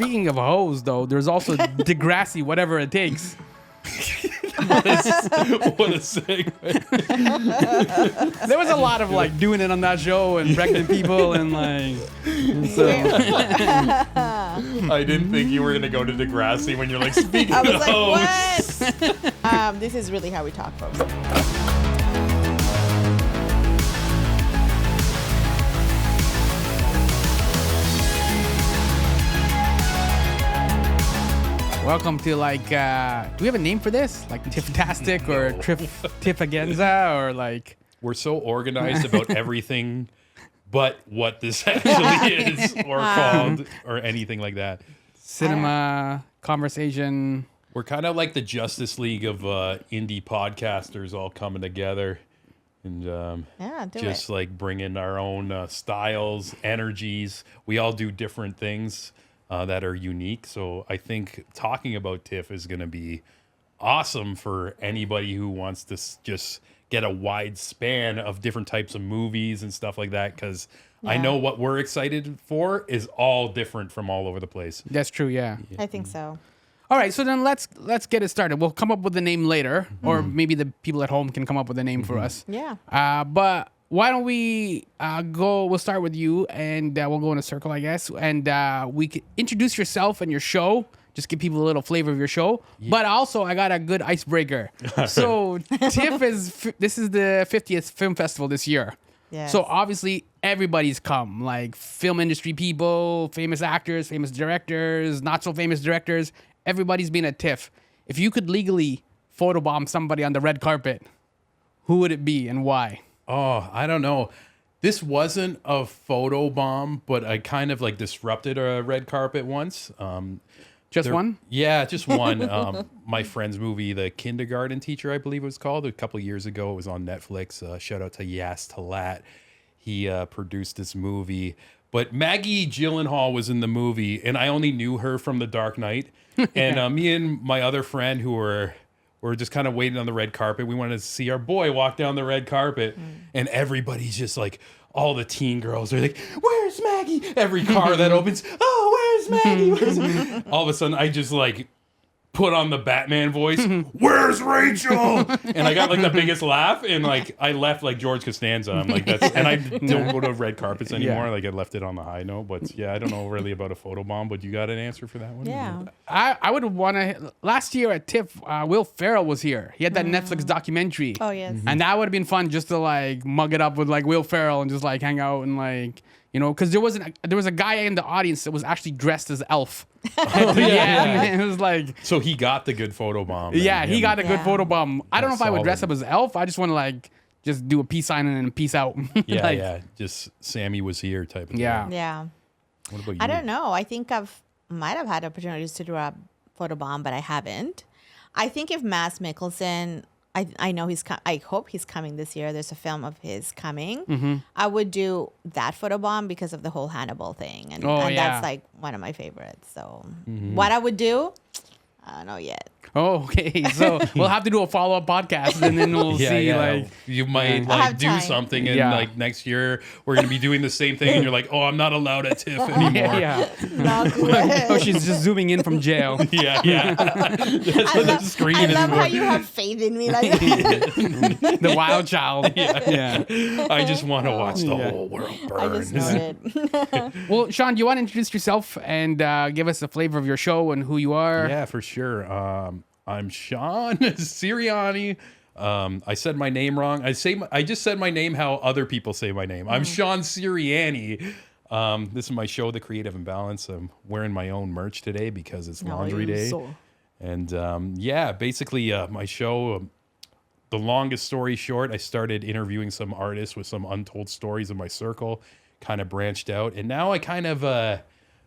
Speaking of hoes, though, there's also Degrassi, whatever it takes. What a segue. There was a lot of like doing it on that show and pregnant people and like. So. I didn't think you were gonna go to Degrassi when you're like speaking I was of like, hoes. what? This is really how we talk, folks. Welcome to like, do we have a name for this? Like Tiff-tastic or Tiff-agenza or like. We're so organized about everything but what this actually is or called or anything like that. Cinema, conversation. We're kind of like the Justice League of indie podcasters all coming together and just like bringing our own styles, energies. We all do different things that are unique. So I think talking about TIFF is going to be awesome for anybody who wants to just get a wide span of different types of movies and stuff like that. Because I know what we're excited for is all different from all over the place. That's true, yeah. I think so. All right, so then let's get it started. We'll come up with the name later, or maybe the people at home can come up with a name for us. Yeah. But why don't we go? We'll start with you, and we'll go in a circle, I guess. And we can introduce yourself and your show. Just give people a little flavor of your show. Yeah. But also, I got a good icebreaker. So TIFF this is the 50th film festival this year. Yes. So obviously everybody's come, like film industry people, famous actors, famous directors, not so famous directors. Everybody's been at TIFF. If you could legally photobomb somebody on the red carpet, who would it be and why? Oh, I don't know. This wasn't a photo bomb, but I kind of like disrupted a red carpet once. One? Yeah, just one. My friend's movie, The Kindergarten Teacher, I believe it was called, a couple of years ago. It was on Netflix. Shout out to Yas Talat. He produced this movie. But Maggie Gyllenhaal was in the movie, and I only knew her from The Dark Knight. And me and my other friend who were just kind of waiting on the red carpet, we wanted to see our boy walk down the red carpet. And everybody's just like, all the teen girls are like, where's Maggie? Every car that opens, oh, where's Maggie? All of a sudden, I just like put on the Batman voice, where's Rachel? And I got like the biggest laugh, and like I left like George Costanza. I'm like, that's, and I don't go to red carpets anymore. Like I left it on the high note. But yeah, I don't know really about a photobomb, but you got an answer for that one? Yeah. I would want to. Last year at TIFF, Will Ferrell was here. He had that Netflix documentary. Oh, yes. And that would have been fun just to like mug it up with like Will Ferrell and just like hang out and like, you know, because there was a guy in the audience that was actually dressed as Elf. And it was like, so he got the good photobomb. Yeah, he got a good photobomb. I don't know if I would solid. dress up as Elf. I just want to like just do a peace sign and then peace out. Yeah, like, yeah. Just Sammy was here type of thing. Yeah. What about you? I don't know. I think might have had opportunities to do a photobomb, but I haven't. I think if Mads Mikkelsen, I know I hope he's coming this year. There's a film of his coming. I would do that photobomb because of the whole Hannibal thing. And that's like one of my favorites. So what I would do, I don't know yet. Oh, okay. So we'll have to do a follow-up podcast, and then we'll see. Like you might like do something, and like next year we're gonna be doing the same thing, and you're like, oh, I'm not allowed at TIFF anymore. Oh, she's just zooming in from jail. Yeah. I love how you have faith in me, like the wild child. Yeah. I just want to watch the whole world burn. I just know it. Well, Sean, do you want to introduce yourself and give us a flavor of your show and who you are? Yeah, for sure. I'm Sean Sirianni. I said my name wrong. I just said my name how other people say my name. I'm Sean Sirianni. This is my show, The Creative Imbalance. I'm wearing my own merch today because it's laundry day. And basically my show, the longest story short, I started interviewing some artists with some untold stories in my circle, kind of branched out. And now I kind of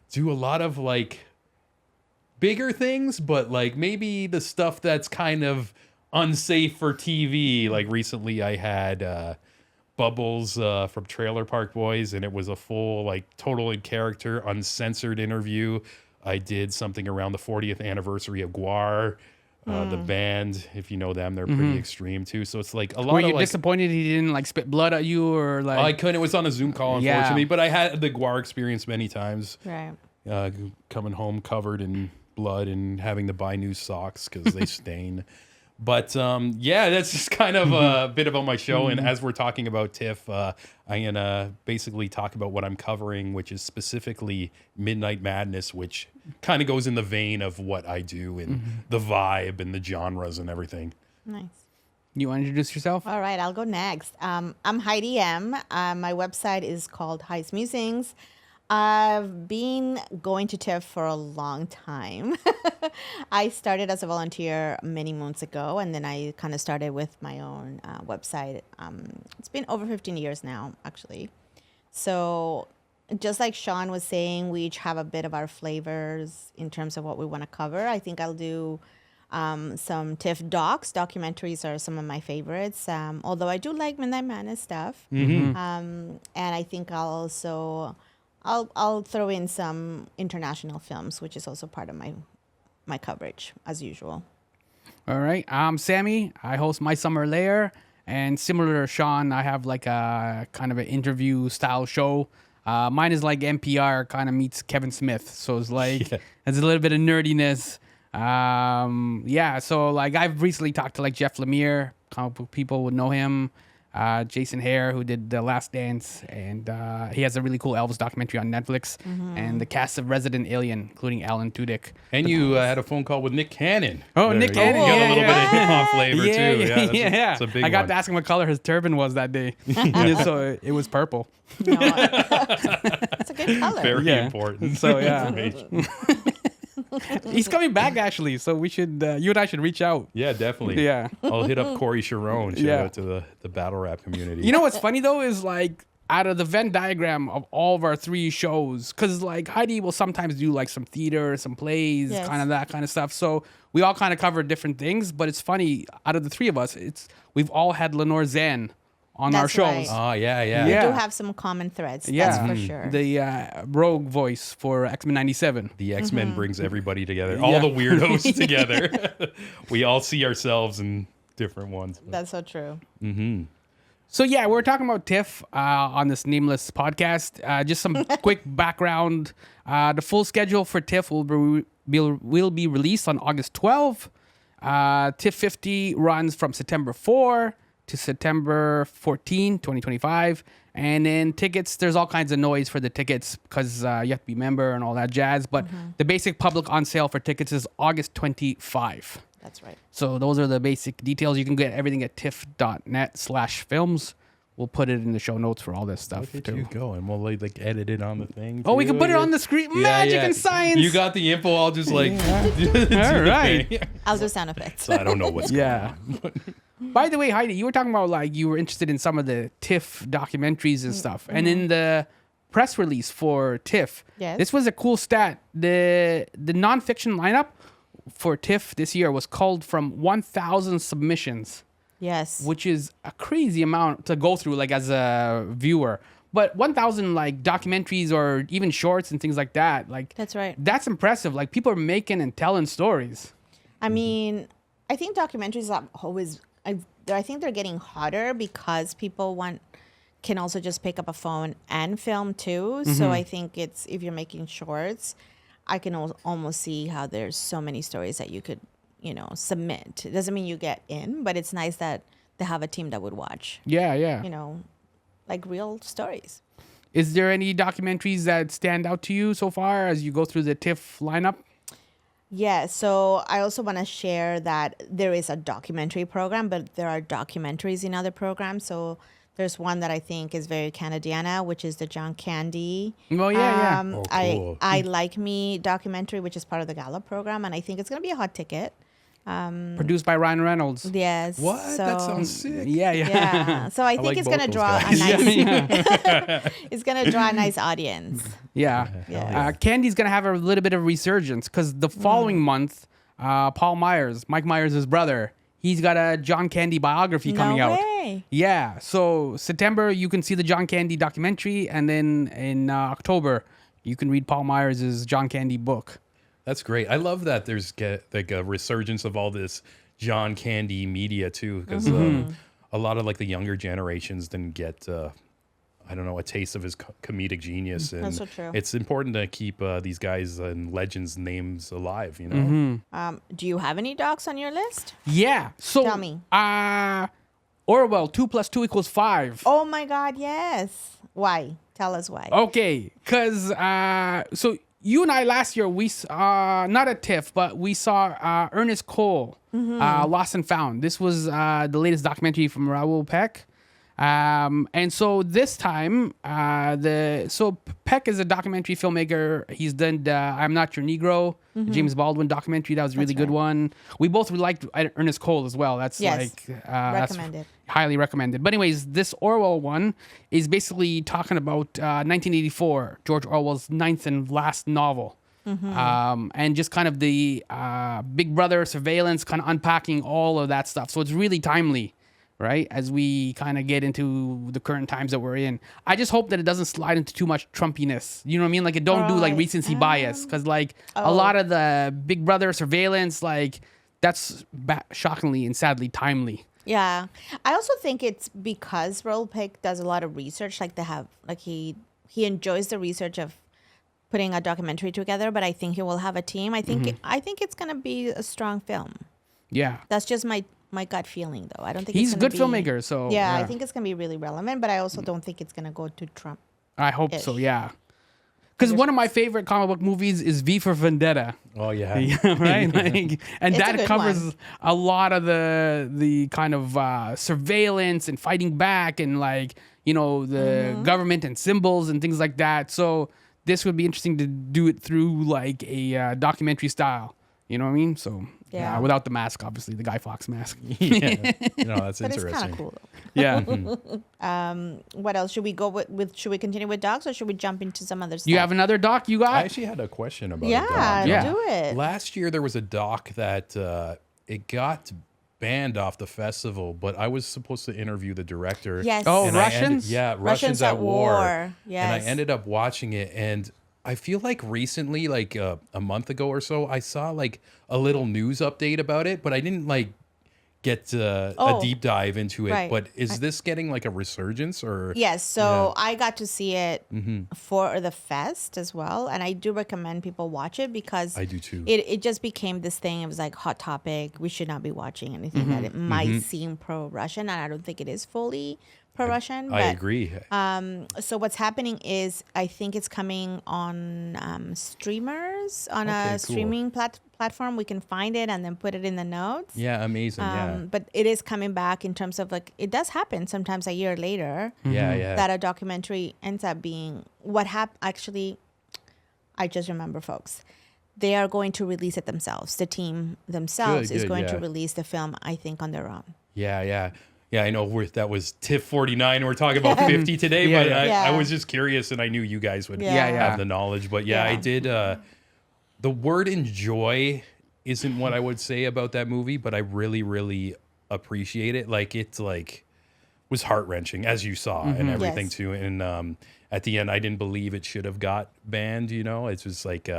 do a lot of like bigger things, but like maybe the stuff that's kind of unsafe for TV. Like recently I had Bubbles from Trailer Park Boys, and it was a full, like, total in character, uncensored interview. I did something around the 40th anniversary of Guar, the band. If you know them, they're pretty extreme too. So it's like a lot. Were of you disappointed he didn't like spit blood at you, or like? I couldn't. It was on a Zoom call, unfortunately. But I had the Guar experience many times. Right. coming home covered in blood and having to buy new socks because they stain. But yeah, that's just kind of a bit about my show. And as we're talking about TIFF, I'm going to basically talk about what I'm covering, which is specifically Midnight Madness, which kind of goes in the vein of what I do and the vibe and the genres and everything. Nice. You want to introduce yourself? All right, I'll go next. I'm Heidy M. My website is called HyeMusings. I've been going to TIFF for a long time. I started as a volunteer many months ago, and then I kind of started with my own website. It's been over 15 years now, actually. So just like Sean was saying, we each have a bit of our flavors in terms of what we want to cover. I think I'll do some TIFF docs. Documentaries are some of my favorites, although I do like Midnight Madness stuff. And I think I'll throw in some international films, which is also part of my coverage, as usual. All right. I'm Sammy. I host My Summer Lair. And similar to Sean, I have like a kind of an interview style show. Mine is like NPR kind of meets Kevin Smith. So it's like, it's a little bit of nerdiness. Yeah. So like I've recently talked to like Jeff Lemire. Comic book people would know him. Jason Hare, who did The Last Dance, and he has a really cool Elvis documentary on Netflix, and the cast of Resident Alien, including Alan Tudyk. And you had a phone call with Nick Cannon. Oh, there. Nick Cannon. You got Yeah, a little bit of hip hop flavor too. Yeah, That's a big I got one. to ask him what color his turban was that day. So it was purple. No, it's a good color. Very Yeah. important. So, yeah. information. He's coming back, actually, so we should, you and I should reach out. Yeah, definitely. Yeah. I'll hit up Corey Sharon. Shout Yeah. out to the battle rap community. You know what's funny, though, is like, out of the Venn diagram of all of our three shows, because like Heidi will sometimes do like some theater, some plays, Yes. kind of that kind of stuff. So we all kind of cover different things, but it's funny, out of the three of us, we've all had Lenore Zan on our That's shows. right. Oh, yeah. We Yeah. do have some common threads, Yeah. that's for sure. The rogue voice for X-Men 97. The X-Men brings everybody together. Yeah. All the weirdos together. We all see ourselves in different ones. That's so true. So yeah, we're talking about TIFF on this nameless podcast. Just some quick background. The full schedule for TIFF will be released on August 12th. TIFF 50 runs from September 4 to September 14, 2025. And then tickets, there's all kinds of noise for the tickets because you have to be a member and all that jazz. But the basic public on sale for tickets is August 25. That's right. So those are the basic details. You can get everything at tiff.net/films. We'll put it in the show notes for all this stuff Look at too. you go, and we'll like edit it on the thing. Oh, we too. can put it on the screen. Magic and science. You got the info. I'll just like. All right. I'll do sound effects. So I don't know what's Yeah. By the way, Heidi, you were talking about like you were interested in some of the TIFF documentaries and stuff, and in the press release for TIFF, Yes. this was a cool stat. The nonfiction lineup for TIFF this year was culled from 1,000 submissions, Yes. which is a crazy amount to go through, like as a viewer. But 1,000 like documentaries or even shorts and things like that, like That's right. that's impressive. Like people are making and telling stories. I mean, I think documentaries are always. I think they're getting hotter because people can also just pick up a phone and film too. So I think if you're making shorts, I can almost see how there's so many stories that you could, submit. It doesn't mean you get in, but it's nice that they have a team that would watch. Yeah. Like real stories. Is there any documentaries that stand out to you so far as you go through the TIFF lineup? Yeah, so I also want to share that there is a documentary program, but there are documentaries in other programs. So there's one that I think is very Canadiana, which is the John Candy. Oh, yeah. Oh, cool. I Like Me documentary, which is part of the Gala program, and I think it's going to be a hot ticket. Produced by Ryan Reynolds. Yes. What? That so- sounds sick. Yeah. Yeah. So I think like it's both going to those draw guys. a nice. Yeah. It's going to draw a nice audience. Yeah. Yeah. Candy's going to have a little bit of resurgence because the following month, Paul Myers, Mike Myers' brother, he's got a John Candy biography coming No out. way. Yeah. So September, you can see the John Candy documentary. And then in October, you can read Paul Myers' John Candy book. That's great. I love that there's like a resurgence of all this John Candy media too, because a lot of like the younger generations didn't get I don't know, a taste of his comedic genius. And That's so true. it's important to keep these guys and legends' names alive, you know? Mm-hmm. Do you have any docs on your list? Yeah. So Tell me. Orwell, 2 + 2 = 5. Oh my God, yes. Why? Tell us why. Okay, because so you and I last year, we not at TIFF, but we saw Ernest Cole, Lost and Found. This was the latest documentary from Raoul Peck. And so this time, Peck is a documentary filmmaker. He's done I'm Not Your Negro, James Baldwin documentary. That was a really good one. We both liked Ernest Cole as well. That's recommended. That's highly recommended. But anyways, this Orwell one is basically talking about 1984, George Orwell's 9th and last novel. And just kind of the Big Brother surveillance, kind of unpacking all of that stuff. So it's really timely, right? As we kind of get into the current times that we're in. I just hope that it doesn't slide into too much Trumpiness. You know what I mean? Like it don't do like recency bias. Because like a lot of the Big Brother surveillance, like that's shockingly and sadly timely. Yeah. I also think it's because Raoul Peck does a lot of research. Like they have, like he enjoys the research of putting a documentary together, but I think he will have a team. I think it's going to be a strong film. Yeah. That's just my gut feeling, though. I don't think he's it's a good be, filmmaker. So yeah, I think it's gonna be really relevant, but I also don't think it's gonna go to Trump. I hope so. Yeah, because one of my favorite comic book movies is V for Vendetta. Oh, yeah. Right, like, and It's a that good covers one. a lot of the kind of surveillance and fighting back, and like the government and symbols and things like that. So this would be interesting to do it through like a documentary style. You know what I mean? So Yeah. without the mask, obviously the Guy Fawkes mask. Yeah. That's But it's interesting. kind of cool. Yeah. What else should we go with? Should we continue with dogs, or should we jump into some other stuff? You have another doc you I got? actually had a question about Yeah, a dog. do it. Last year there was a doc that it got banned off the festival, but I was supposed to interview the director. Yes. Oh, and Russians? Russians at War. Yes. And I ended up watching it, and I feel like recently, like a month ago or so, I saw like a little news update about it, but I didn't like get a deep dive into it. Right. But is this getting like a resurgence or? Yes, so I got to see it for the fest as well, and I do recommend people watch it because I do too. It just became this thing. It was like hot topic. We should not be watching anything that it might seem pro-Russian, and I don't think it is fully pro-Russian. I agree. So what's happening is I think it's coming on streamers on Okay, a cool. streaming platform. We can find it and then put it in the notes. Yeah, amazing. But it is coming back in terms of like it does happen sometimes a year later. Yeah. That a documentary ends up being what happened. Actually, I just remember, folks. They are going to release it themselves. The team themselves is Good, going to yeah. release the film, I think, on their own. Yeah, I know that was TIFF 49. We're talking about 50 today, Yeah, but yeah. I was just curious, and I knew you guys would Yeah. have the knowledge. But yeah, I did. The word enjoy isn't what I would say about that movie, but I really, really appreciate it. Like it's like was heart wrenching, as you saw, and everything Yes. too. And at the end, I didn't believe it should have got banned. It's just like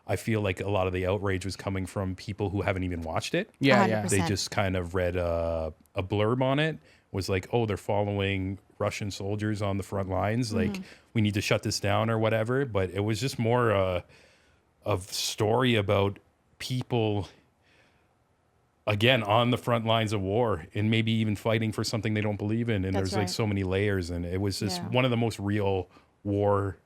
I feel like a lot of the outrage was coming from people who haven't even watched it. Yeah, 100%. They just kind of read a blurb on it, was like, oh, they're following Russian soldiers on the front lines. Like, we need to shut this down or whatever. But it was just more of story about people, again, on the front lines of war and maybe even fighting for something they don't believe in. And That's there's like right. so many layers. And it was just Yeah. one of the most real war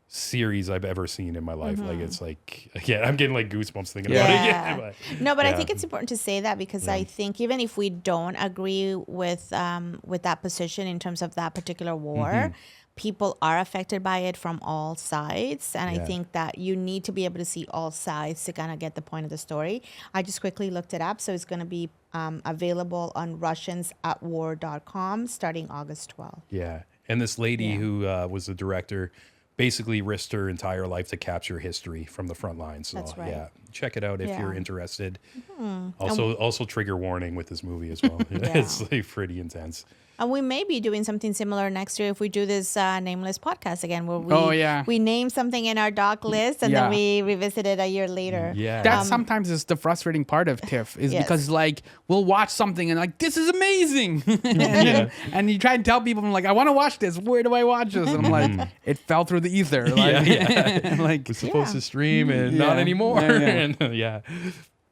series I've ever seen in my life. Like it's like, again, I'm getting like goosebumps thinking about it. Yeah. No, but I yeah. think it's important to say that because I think even if we don't agree with that position in terms of that particular war, people are affected by it from all sides. And I Yeah. think that you need to be able to see all sides to kind of get the point of the story. I just quickly looked it up. So it's going to be available on russiansatwar.com starting August 12th. Yeah. And this lady who was the director basically risked her entire life to capture history from the front lines. So That's right. yeah, check it out if you're Yeah. interested. Also trigger warning with this movie as well. It's like pretty intense. And we may be doing something similar next year if we do this nameless podcast again, where we name something in our doc list and then we revisit it a year later. Yeah. That sometimes is the frustrating part of TIFF is because like we'll watch something and like this is amazing, and you try and tell people, I'm like, I want to watch this. Where do I watch this? And I'm like, it fell through the ether. Like, like we're supposed to stream and not anymore. And,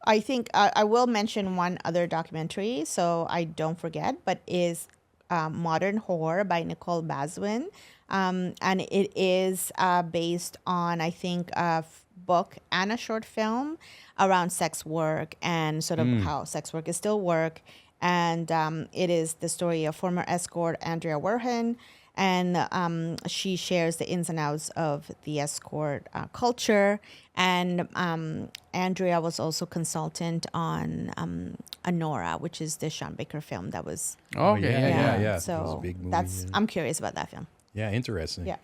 I think I will mention one other documentary, so I don't forget, but is Modern Horror by Nicole Baswin. And it is based on, I think, a book and a short film around sex work and sort of how sex work is still work. And it is the story of former escort Andrea Werhen. And she shares the ins and outs of the escort culture. And Andrea was also consultant on Anora, which is the Sean Baker film that was. Oh, yeah. So that was a big movie, that's I'm curious about that film. Yeah, interesting. Yeah.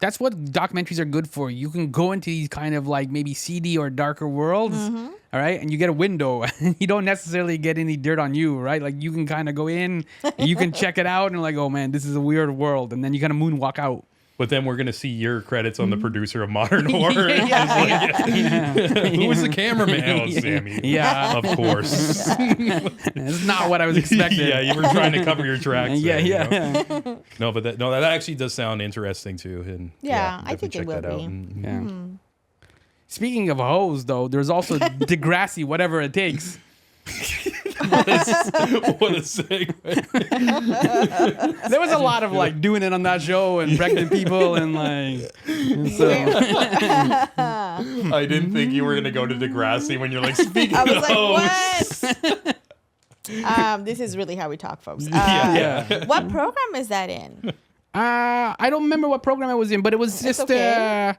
That's what documentaries are good for. You can go into these kind of like maybe seedy or darker worlds, all right? And you get a window. You don't necessarily get any dirt on you, right? Like you can kind of go in, and you can check it out and like, oh man, this is a weird world. And then you kind of moonwalk out. But then we're going to see your credits on the producer of Modern Horror. Who was the cameraman? Oh, Sammy. Yeah. Of course. That's not what I was expecting. Yeah, you were trying to cover your tracks. Yeah, there, yeah. You know? No, but that actually does sound interesting too. And I think it will be. Yeah. Speaking of hoes, though, there's also Degrassi, whatever it takes. What a segue. There was a lot of like doing it on that show and pregnant people and like. So. I didn't think you were going to go to Degrassi when you're like, speaking I was of like, hoes. what? This is really how we talk, folks. What program is that in? I don't remember what program I was in, but it was just okay.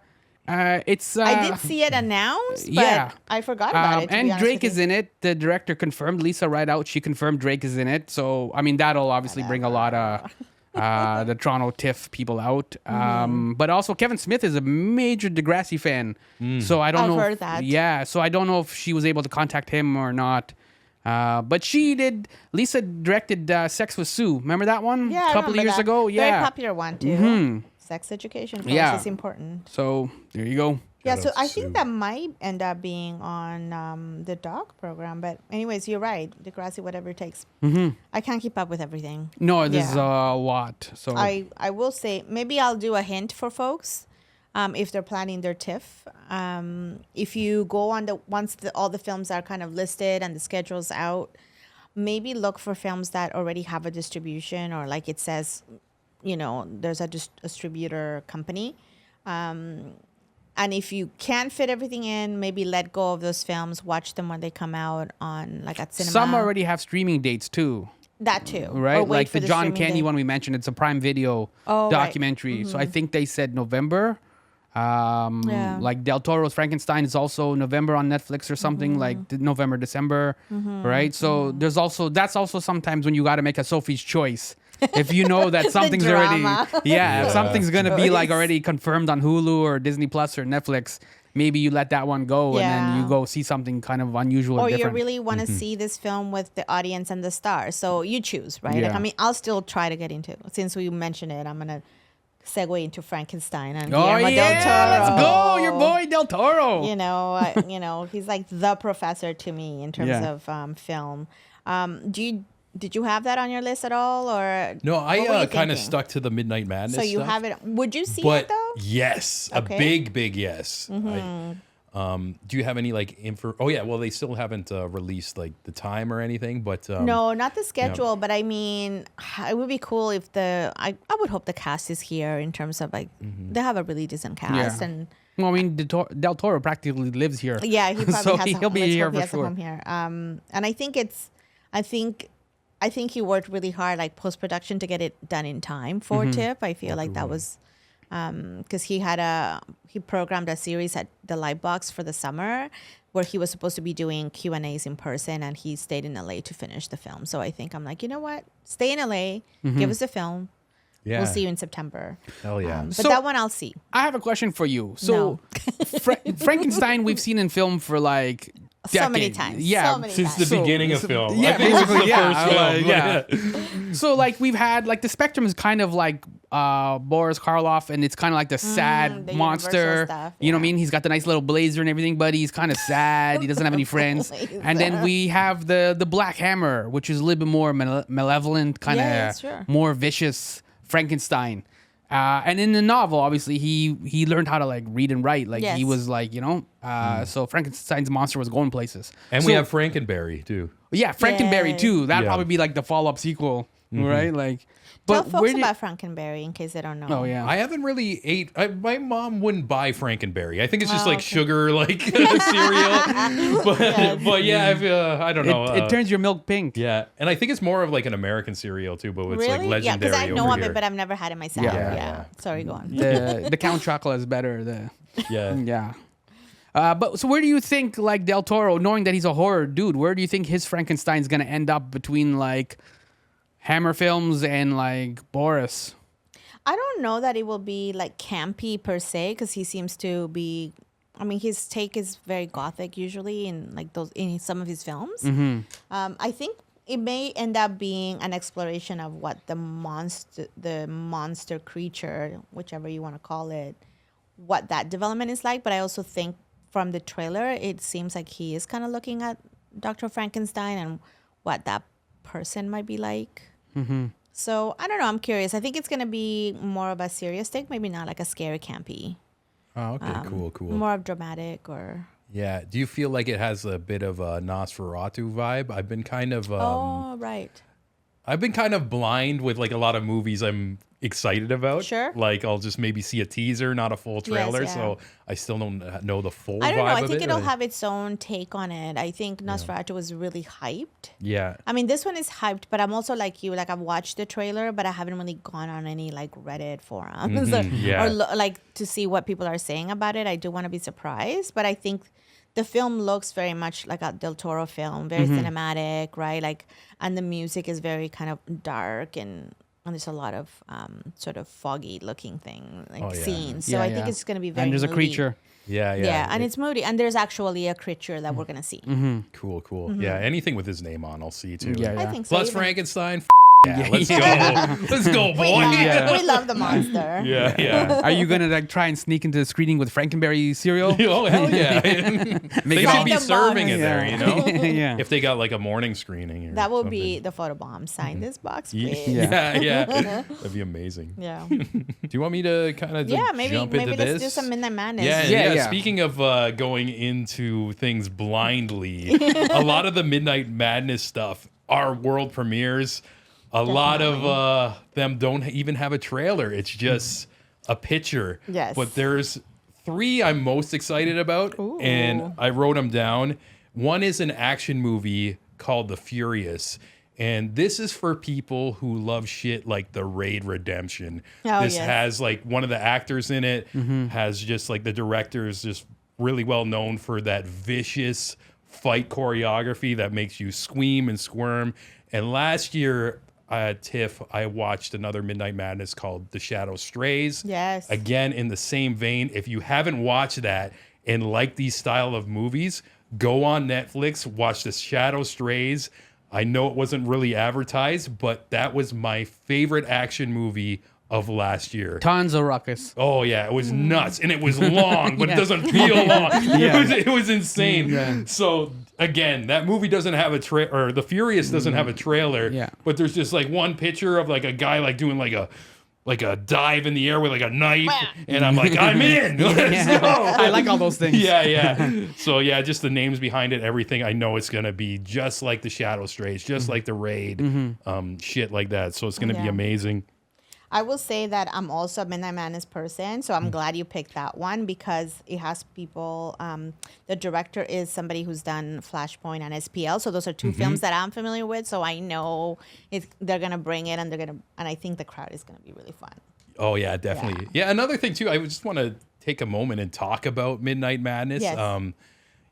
it's. I did see it announced, but I forgot about it. And Drake is in it. The director confirmed. Lisa Rideout, she confirmed Drake is in it. So I mean, that'll obviously bring a lot of the Toronto TIFF people out. But also Kevin Smith is a major Degrassi fan. So I don't know. I've heard that. Yeah, so I don't know if she was able to contact him or not. But she did. Lisa directed Sex with Sue. Remember that one? Yeah, a couple of years ago. Yeah, very popular one too. Sex education is important. So there you go. Yeah, Shout so out I Sue. think that might end up being on the doc program. But anyways, you're right. Degrassi, whatever it takes. I can't keep up with everything. No, there's a lot. So I will say maybe I'll do a hint for folks. If they're planning their TIFF, if you go on once all the films are kind of listed and the schedule's out, maybe look for films that already have a distribution or like it says, there's a distributor company. And if you can't fit everything in, maybe let go of those films, watch them when they come out on like at cinema. some already have streaming dates too. That too. Right? Or wait Like for the John streaming Candy date. one we mentioned, it's a Prime Video documentary. So I think they said November. Like Del Toro's Frankenstein is also November on Netflix or something, like November, December, right? So there's also, that's also sometimes when you got to make a Sophie's choice. If you know that something's already, drama. if something's going to be like already confirmed on Hulu or Disney Plus or Netflix, maybe you let that one go and then you go see something kind of unusual or Or you different. really want to see this film with the audience and the stars. So you choose, right? Yeah. Like, I mean, I'll still try to get into, since we mentioned it, I'm going to segue into Frankenstein and Oh Guillermo yeah, del Toro. let's go, your boy Del Toro. He's like the professor to me in terms of film. Did you have that on your list at all, or No, what were I you kind of thinking? stuck to the Midnight Madness. So you stuff. have it. Would you see But it though? yes, Okay. a big yes. Do you have any like info? Oh yeah, well they still haven't released like the time or anything, but No, not the schedule, but I mean, it would be cool if I would hope the cast is here in terms of like they have a really decent cast and. Well, I mean, Del Toro practically lives here. Yeah, he probably so has he'll be here for sure. home here. And I think I think he worked really hard, like post production, to get it done in time for TIFF. I feel like that was because he programmed a series at the Lightbox for the summer where he was supposed to be doing Q&As in person, and he stayed in LA to finish the film. So I think I'm like, you know what? Stay in LA, give us the film. yeah, We'll see you in September. hell yeah. But So- that one I'll see. I have a question for you. So, Frankenstein, we've seen in film for like So many decade. times. Yeah, So many Since times. the beginning of film. Yeah, I think this is basically, the yeah. first film. Yeah. So like we've had like the spectrum is kind of like Boris Karloff, and it's kind of like the sad the monster. universal stuff, You know what I yeah. mean? He's got the nice little blazer and everything, but he's kind of sad. He doesn't have any friends. And then we have the Black Hammer, which is a little bit more malevolent, kind of Yeah, sure. more vicious Frankenstein. And in the novel, obviously, he learned how to like read and write. Like he Yes. was like, you know, so Frankenstein's monster was going places. And So- we have Franken Berry too. yeah, Franken Berry Yes. too. That'd Yeah. probably be like the follow-up sequel, right? Like, Tell but folks where did, about Franken Berry in case they don't know. oh yeah, I haven't really my mom wouldn't buy Frankenberry. I think it's just Oh, like okay. sugar, like cereal. But yeah, I don't know. it turns your milk pink. Yeah, and I think it's more of like an American cereal too, but it's Really? like Yeah, legendary because I know over of here. it, but I've never had it myself. Yeah. Yeah. Sorry, go on. The Count Chocolate is better. Yeah. Yeah. But so where do you think like Del Toro, knowing that he's a horror dude, where do you think his Frankenstein's gonna end up between like Hammer Films and like Boris? I don't know that it will be like campy per se, because he seems to be. I mean, his take is very gothic usually in like those in some of his films. I think it may end up being an exploration of what the monster creature, whichever you want to call it, what that development is like. But I also think from the trailer, it seems like he is kind of looking at Dr. Frankenstein and what that person might be like. So I don't know. I'm curious. I think it's gonna be more of a serious take, maybe not like a scary campy. Oh, okay, cool. More of dramatic or. Yeah. Do you feel like it has a bit of a Nosferatu vibe? I've been kind of Oh right. I've been kind of blind with like a lot of movies I'm excited about. Sure. Like I'll just maybe see a teaser, not a full trailer, yeah. so I still don't know the full I don't know. vibe I of think it. it'll have its own take on it. I think Nosferatu was really hyped. Yeah. I mean, this one is hyped, but I'm also like you. Like I've watched the trailer, but I haven't really gone on any like Reddit forums yeah. or like to see what people are saying about it. I do want to be surprised, but I think the film looks very much like a Del Toro film, very cinematic, right? Like, and the music is very kind of dark and there's a lot of sort of foggy looking thing like yeah. scenes. So I think it's going to be very. And there's a moody. creature. Yeah. Yeah, and it's moody, and there's actually a creature that we're gonna see. Cool. Yeah, anything with his name on, I'll see too. Yeah, I think so. Plus even- Frankenstein. Yeah, let's go. Let's go, boy. We love the monster. Yeah. Are you gonna like try and sneak into the screening with Frankenberry cereal? Oh hell yeah! They Make should be Random serving box. it there, you know. yeah. If they got like a morning screening. Or That will something. be the photobomb. Sign this box, Yeah, please. yeah. That'd be amazing. Yeah. Do you want me to kind of Maybe jump into let's this? do some Midnight Madness. Yeah. Speaking of going into things blindly, a lot of the Midnight Madness stuff are world premieres. A lot of them don't even have a trailer. It's just a picture. Yes. But there's 3 I'm most excited about, and I wrote them down. One is an action movie called The Furious. And this is for people who love shit like The Raid Redemption. Oh, this yes. has like one of the actors in it, has just like the director is just really well known for that vicious fight choreography that makes you scream and squirm. And last year at TIFF, I watched another Midnight Madness called The Shadow Strays. Yes. Again, in the same vein. If you haven't watched that and like these style of movies, go on Netflix, watch The Shadow Strays. I know it wasn't really advertised, but that was my favorite action movie of last year. Tons of ruckus. Oh yeah, it was nuts, and it was long, but Yeah. it doesn't feel long. Yeah. It was insane. Yeah. So again, that movie doesn't have a or The Furious doesn't have a trailer. Yeah. But there's just like one picture of like a guy like doing like a dive in the air with like a knife, and I'm like, I'm in. Let's go. I like all those things. Yeah. So yeah, just the names behind it, everything. I know it's gonna be just like The Shadow Strays, just like The Raid, shit like that. So it's gonna be Yeah. amazing. I will say that I'm also a Midnight Madness person, so I'm glad you picked that one because it has people. The director is somebody who's done Flashpoint and SPL, so those are 2 films that I'm familiar with. So I know they're gonna bring it, and I think the crowd is gonna be really fun. Oh yeah, definitely. Yeah, another thing too, I just want to take a moment and talk about Midnight Madness. Yes.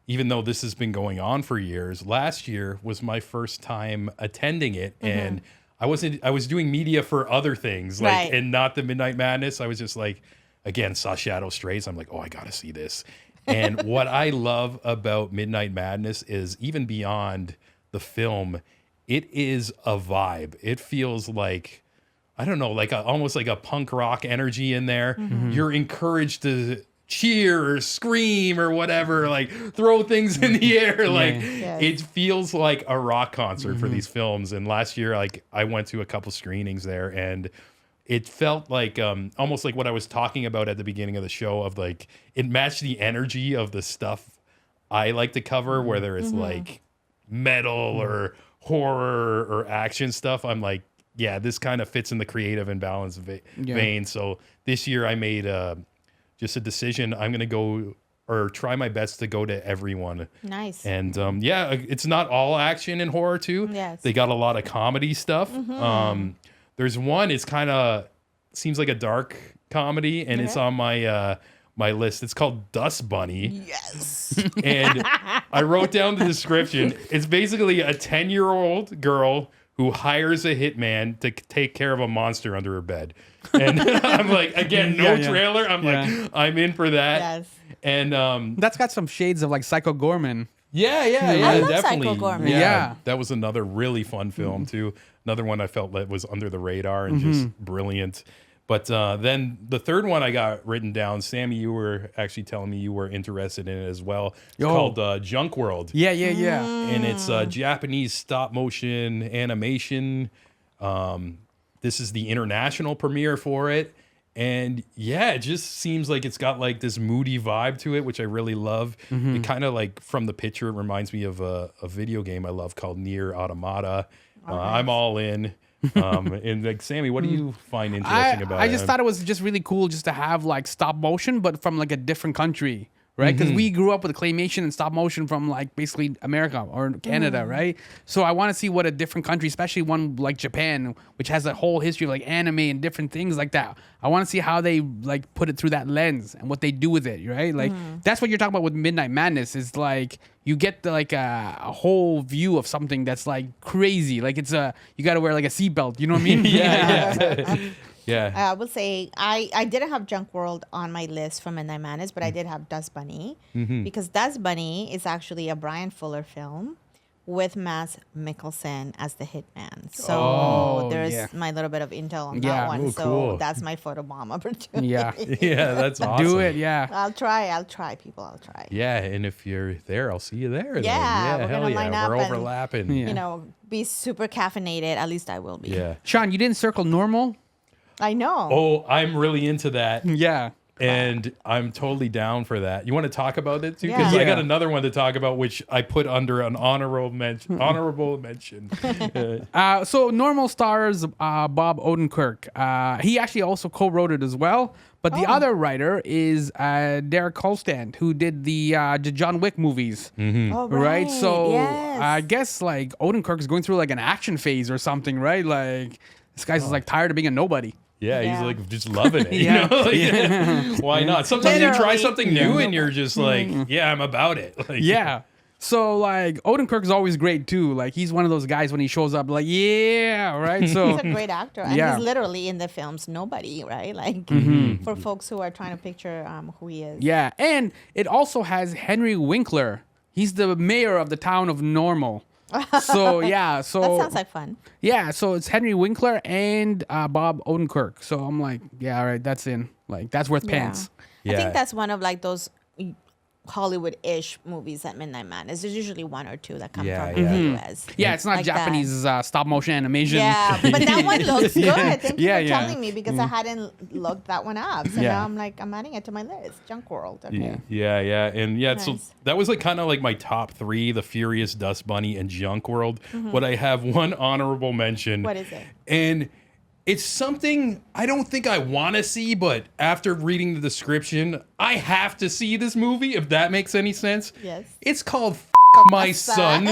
Even though this has been going on for years, last year was my first time attending it, and I was doing media for other things, like Right. and not the Midnight Madness. I was just like, again, saw Shadow Strays. I'm like, oh, I gotta see this. And what I love about Midnight Madness is even beyond the film, it is a vibe. It feels like, I don't know, like almost like a punk rock energy in there. You're encouraged to cheer or scream or whatever, like throw things in the air. Like it feels like a rock concert for these films. And last year, like I went to a couple screenings there, and it felt like almost like what I was talking about at the beginning of the show, of like it matched the energy of the stuff I like to cover, whether it's like metal or horror or action stuff. I'm like, yeah, this kind of fits in the Creative Imbalance vein. So this year I made just a decision. I'm going to go, or try my best to go to everyone. Nice. And yeah, it's not all action and horror too. Yes. They got a lot of comedy stuff. There's one, it's kind of seems like a dark comedy, and it's on my my list. It's called Dust Bunny. Yes. And I wrote down the description. It's basically a 10-year-old girl who hires a hitman to take care of a monster under her bed. And I'm like, again, no trailer. I'm like, I'm in for that. Yes. And That's got some shades of like Psycho Gorman. yeah, I love definitely. Psycho Gorman. Yeah. That was another really fun film too. Another one I felt that was under the radar and just brilliant. But then the third one I got written down, Sammy, you were actually telling me you were interested in it as well. It's called Junk World. Yeah. And it's Japanese stop motion animation. This is the international premiere for it. And yeah, it just seems like it's got like this moody vibe to it, which I really love. It kind of like, from the picture, it reminds me of a video game I love called Nier Automata. I'm all in. And like, Sammy, what do you find interesting about it? I just thought it was just really cool just to have like stop motion, but from like a different country, right? Because we grew up with claymation and stop motion from like basically America or Canada, right? So I want to see what a different country, especially one like Japan, which has a whole history of like anime and different things like that. I want to see how they like put it through that lens and what they do with it, right? Like that's what you're talking about with Midnight Madness, is like you get the, like a whole view of something that's like crazy. Like it's you got to wear like a seatbelt, you know what I mean? Yeah. I would say I didn't have Junk World on my list for Midnight Madness, but I did have Dust Bunny, because Dust Bunny is actually a Brian Fuller film with Mads Mikkelsen as the hitman. So there's my little bit of intel on that one. Ooh, so cool. that's my photobomb opportunity. Yeah. Yeah, that's awesome. Do it, yeah. I'll try, people. I'll try. Yeah, and if you're there, I'll see you there. then. Yeah, we're hell gonna line yeah. up We're and- overlapping. Yeah. You know, be super caffeinated. At least I will be. Yeah. Sean, you didn't circle normal? I know. Oh, I'm really into that. Yeah. And I'm totally down for that. You want to talk about it too? Yeah. Because I got Yeah. another one to talk about, which I put under an honorable mention. So normal stars Bob Odenkirk. He actually also co-wrote it as well. But the other writer is Derek Kolstad, who did the John Wick movies. Oh, Right? So yes. I guess like Odenkirk is going through like an action phase or something, right? Like this guy's like tired of being a nobody. Yeah, Yeah. he's like just loving it. Yeah. You know? Like, why not? Sometimes you try Literally. something new and you're just like, yeah, I'm about it. Like, Yeah. So like Odenkirk is always great too. Like he's one of those guys when he shows up, like yeah, right. So He's a great actor, and Yeah. he's literally in the films nobody, right? Like for folks who are trying to picture who he is. yeah, and it also has Henry Winkler. He's the mayor of the town of Normal. So yeah, so That sounds like fun. yeah, so it's Henry Winkler and Bob Odenkirk. So I'm like, yeah, all right, that's in. Like that's worth pants. I Yeah. think that's one of like those Hollywood-ish movies at Midnight Madness. There's usually one or two that come Yeah, from yeah. the US. Yeah, it's not Like that. Japanese stop motion animation. Yeah, but that one looks good. Thank you Yeah, for yeah. telling me, because I hadn't looked that one up. So Yeah. now I'm like, I'm adding it to my list. Junk World. Okay. Yeah. And yeah, so Nice. that was like kind of like my top three, The Furious, Dust Bunny, and Junk World. But I have one honorable mention. What is it? And it's something I don't think I want to see, but after reading the description, I have to see this movie, if that makes any sense. Yes. It's called My Son.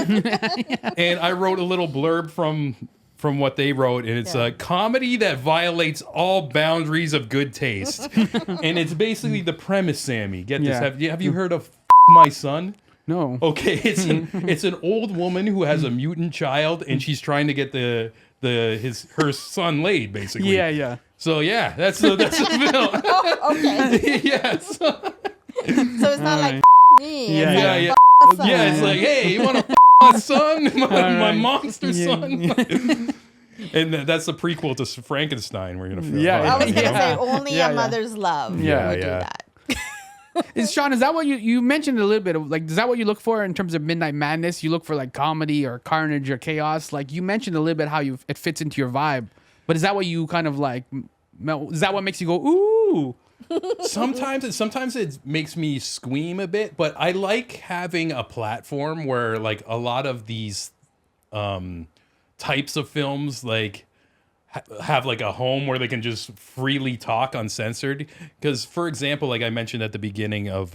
And I wrote a little blurb from what they wrote, and it's a comedy that violates all boundaries of good taste. And it's basically the premise, Sammy. Get this. Yeah. Have you heard of My Son? No. Okay, it's an old woman who has a mutant child, and she's trying to get her son laid, basically. Yeah. So yeah, that's the film. Okay. Yes. So it's not like me. Yeah, It's yeah, like, yeah. son. Yeah, it's like, hey, you want to my son, my monster son? And that's the prequel to Frankenstein. We're gonna film. Yeah, I was gonna Yeah. say only Yeah, a yeah. mother's love Yeah, would do yeah. that. Sean, is that what you mentioned a little bit of, like, is that what you look for in terms of Midnight Madness? You look for like comedy or carnage or chaos? Like you mentioned a little bit how it fits into your vibe, but is that what you kind of like, is that what makes you go, ooh? Sometimes it makes me squeam a bit, but I like having a platform where like a lot of these types of films like have like a home where they can just freely talk uncensored. Because for example, like I mentioned at the beginning of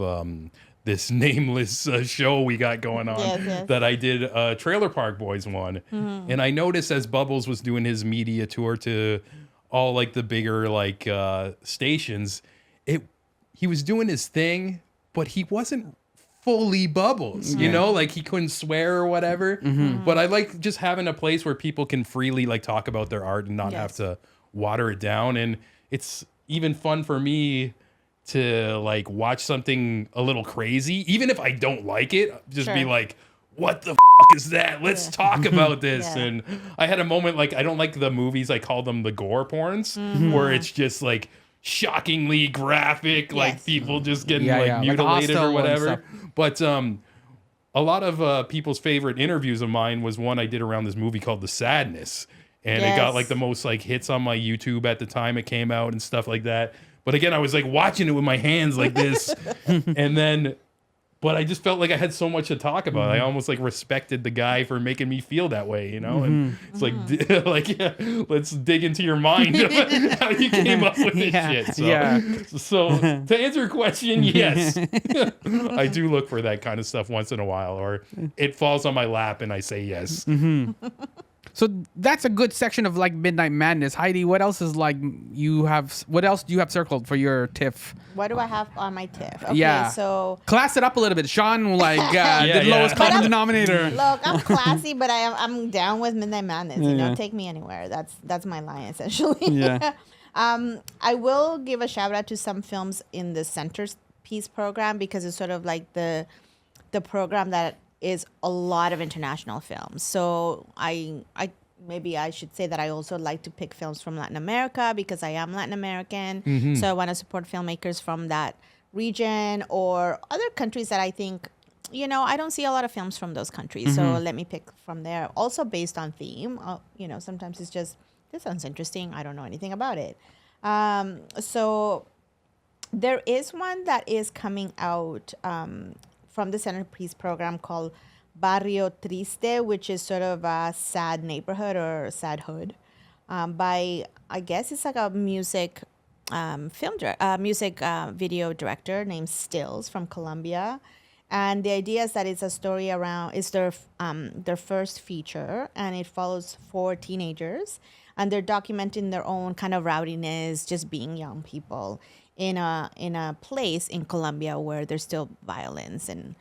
this nameless show we got going on, Yes. that I did Trailer Park Boys one, and I noticed as Bubbles was doing his media tour to all like the bigger like stations, he was doing his thing, but he wasn't fully Bubbles, you know, like he couldn't swear or whatever. But I like just having a place where people can freely like talk about their art and not have to water it down. And it's even fun for me to like watch something a little crazy, even if I don't like it, just be Sure. like, what the is that? Let's talk about this. Yeah. And I had a moment like I don't like the movies, I call them the gore porns, where it's just like shockingly graphic, like Yes. people just getting Yeah, like yeah, like mutilated Hostel or and whatever. stuff. But a lot of people's favorite interviews of mine was one I did around this movie called The Sadness. And it got Yes. like the most like hits on my YouTube at the time it came out and stuff like that. But again, I was like watching it with my hands like this. And then, but I just felt like I had so much to talk about. I almost like respected the guy for making me feel that way, you know? And it's like, like, yeah, let's dig into your mind of how you came up with this shit. So to answer your question, yes, I do look for that kind of stuff once in a while, or it falls on my lap and I say yes. So that's a good section of like Midnight Madness. Heidi, what else is like what else do you have circled for your TIFF? What do I have on my TIFF? Okay, Yeah. so Class it up a little bit. Sean, like, the yeah. lowest But common I'm- denominator. look, I'm classy, but I'm down with Midnight Madness. You know, Yeah. take me anywhere. That's my line essentially. Yeah. I will give a shout out to some films in the Centerpiece program because it's sort of like the program that is a lot of international films. So I maybe I should say that I also like to pick films from Latin America because I am Latin American. So I want to support filmmakers from that region or other countries that I think, you know, I don't see a lot of films from those countries. So let me pick from there. Also based on theme. You know, sometimes it's just, this sounds interesting. I don't know anything about it. So there is one that is coming out from the Centerpiece program called Barrio Triste, which is sort of a sad neighborhood or sad hood, by, I guess it's like a music video director named Stills from Colombia. And the idea is that it's a story around, it's their first feature, and it follows 4 teenagers, and they're documenting their own kind of rowdiness, just being young people in a place in Colombia where there's still violence and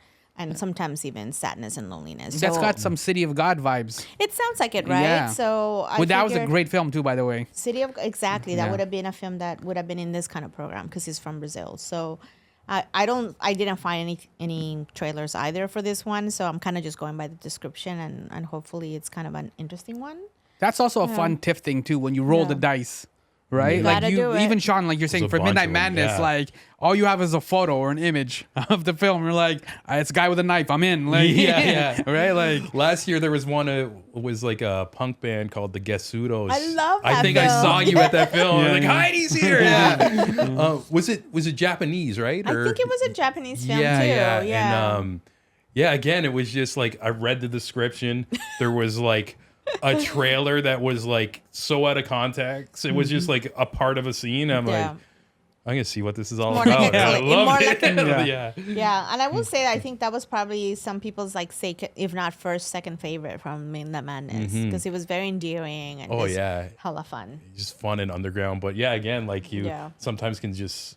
sometimes even sadness and loneliness. That's So got some City of God vibes. it sounds like it, right? Yeah. So That was a figured great film too, by the way. City of exactly that Yeah. would have been a film that would have been in this kind of program because he's from Brazil. So I didn't find any trailers either for this one. So I'm kind of just going by the description and hopefully it's kind of an interesting one. That's also a fun TIFF thing too when you roll Yeah. the dice. Right? Gotta Like do it. even Sean, like you're saying a for bunch Midnight of them, Madness, yeah. like all you have is a photo or an image of the film. You're like, it's a guy with a knife. I'm in. Like, Yeah. right? Like, Last year there was one. It was like a punk band called the Gesudos. I love I that think I film. saw you at that film. Yeah, Like yeah. Heidi's here. Yeah. Was it Japanese? Right? I think it was a Japanese film yeah, too. yeah, Yeah. And yeah. Again, it was just like I read the description. There was like a trailer that was like so out of context. It was just like a part of a scene. I'm Yeah. like, I'm gonna see what this is all More like about. a I clip- love more it. like a- yeah. Yeah, and I will say I think that was probably some people's like if not first, second favorite from Midnight Madness because it was very endearing and Oh just yeah. hella fun. Just fun and underground. But yeah, again, like you Yeah. sometimes can just,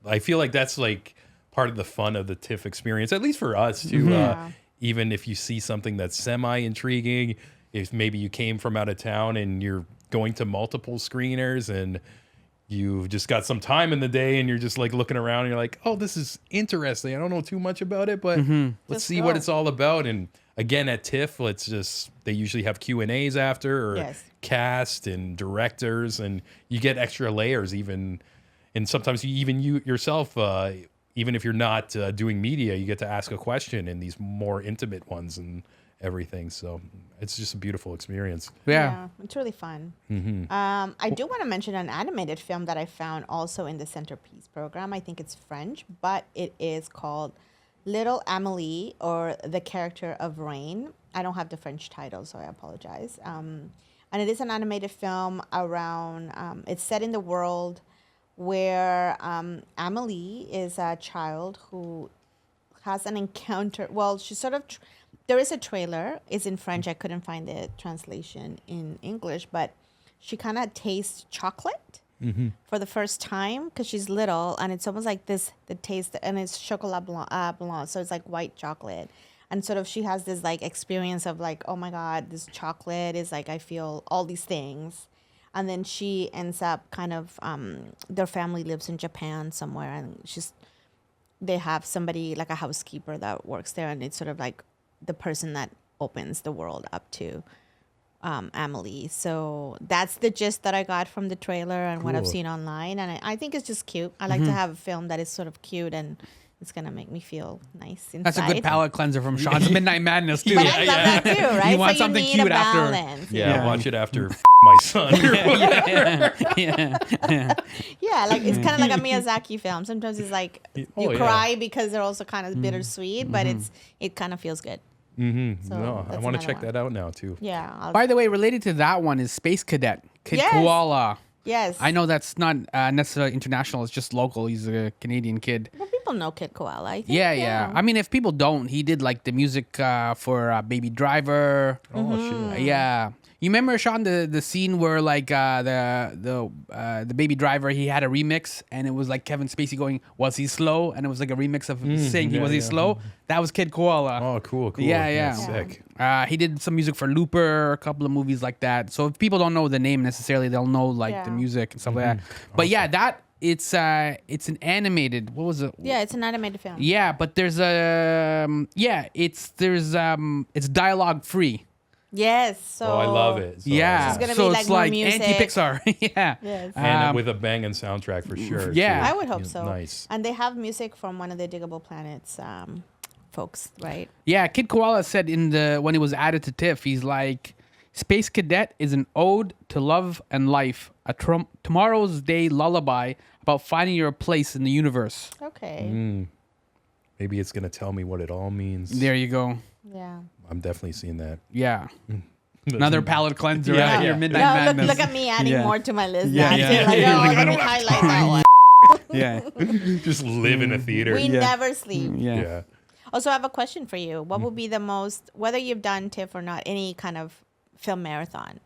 I feel like that's like part of the fun of the TIFF experience, at least for us too. Yeah. Even if you see something that's semi intriguing, if maybe you came from out of town and you're going to multiple screeners and you've just got some time in the day and you're just like looking around and you're like, oh, this is interesting. I don't know too much about it, but let's Just see go. what it's all about. And again, at TIFF, they usually have Q&As after, or Yes. cast and directors, and you get extra layers even. And sometimes you yourself, even if you're not doing media, you get to ask a question in these more intimate ones and everything. So it's just a beautiful experience. Yeah. It's really fun. I do want to mention an animated film that I found also in the Centerpiece program. I think it's French, but it is called Little Amélie, or The Character of Rain. I don't have the French title, so I apologize. And it is an animated film around, it's set in the world where Amélie is a child who has an encounter. Well, she sort of, there is a trailer. It's in French. I couldn't find the translation in English, but she kind of tastes chocolate for the first time because she's little, and it's almost like the taste, and it's chocolat blanc, so it's like white chocolate. And sort of she has this like experience of like, oh my God, this chocolate is like, I feel all these things. And then she ends up kind of, their family lives in Japan somewhere, and they have somebody like a housekeeper that works there, and it's sort of like the person that opens the world up to Amélie. So that's the gist that I got from the trailer and what I've Cool. seen online. And I think it's just cute. I like to have a film that is sort of cute and it's going to make me feel nice inside. That's a good palate cleanser from Sean's Midnight Madness too. But I love that too, right? You want so something you need cute a after. balance. Yeah, Yeah. watch it after my son. Yeah, like it's kind of like a Miyazaki film. Sometimes it's like you Oh, yeah. cry because they're also kind of bittersweet, but it kind of feels good. So No, I that's want to another check one. that out now too. Yeah. By the way, related to that one is Space Cadet, Kid Yes. Koala. Yes. I know that's not necessarily international. It's just local. He's a Canadian kid. Well, people know Kid Koala, I think. Yeah. I mean, if people don't, he did like the music for Baby Driver. Oh shit. Yeah. You remember, Sean, the scene where like the Baby Driver, he had a remix and it was like Kevin Spacey going, "Was he slow?" And it was like a remix of Sing. yeah, Was he yeah. slow? That was Kid Koala. Oh, cool. Yeah. Sick. He did some music for Looper, a couple of movies like that. So if people don't know the name necessarily, they'll know like the Yeah. music and stuff like that. But yeah, it's an animated. What was it? Yeah, it's an animated film. Yeah, but there's it's dialogue free. Yes. So. Oh, I love it. So, Yeah, It's gonna so be like it's more like music. anti-Pixar. Yeah. Yes. And with a banging soundtrack for sure. Yeah. too. I would hope so. Nice. And they have music from one of the Diggable Planets folks, right? Yeah, Kid Koala said when he was added to TIFF, he's like, Space Cadet is an ode to love and life, a tomorrow's day lullaby about finding your place in the universe. Okay. Maybe it's gonna tell me what it all means. There you go. Yeah. I'm definitely seeing that. Yeah. Another palate cleanser Yeah, after yeah. your Midnight No, Madness. look at me adding Yeah. more to my list. Yeah, now. yeah. Like, You're oh, like, I let me don't have highlight that one. Yeah. Just live in a theater. We Yeah. never sleep. Yeah. yeah. Also, I have a question for you. What would be the most, whether you've done TIFF or not, any kind of film marathon?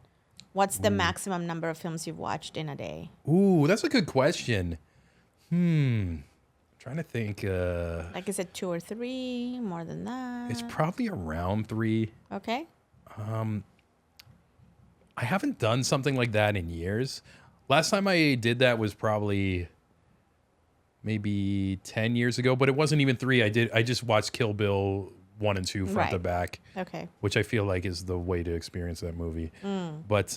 What's the maximum number of films you've watched in a day? Ooh, that's a good question. Trying to think. Like, is it 2 or 3? More than that? It's probably around 3. Okay. I haven't done something like that in years. Last time I did that was probably maybe 10 years ago, but it wasn't even 3. I just watched Kill Bill 1 and 2 front to Right. back, Okay. which I feel like is the way to experience that movie. But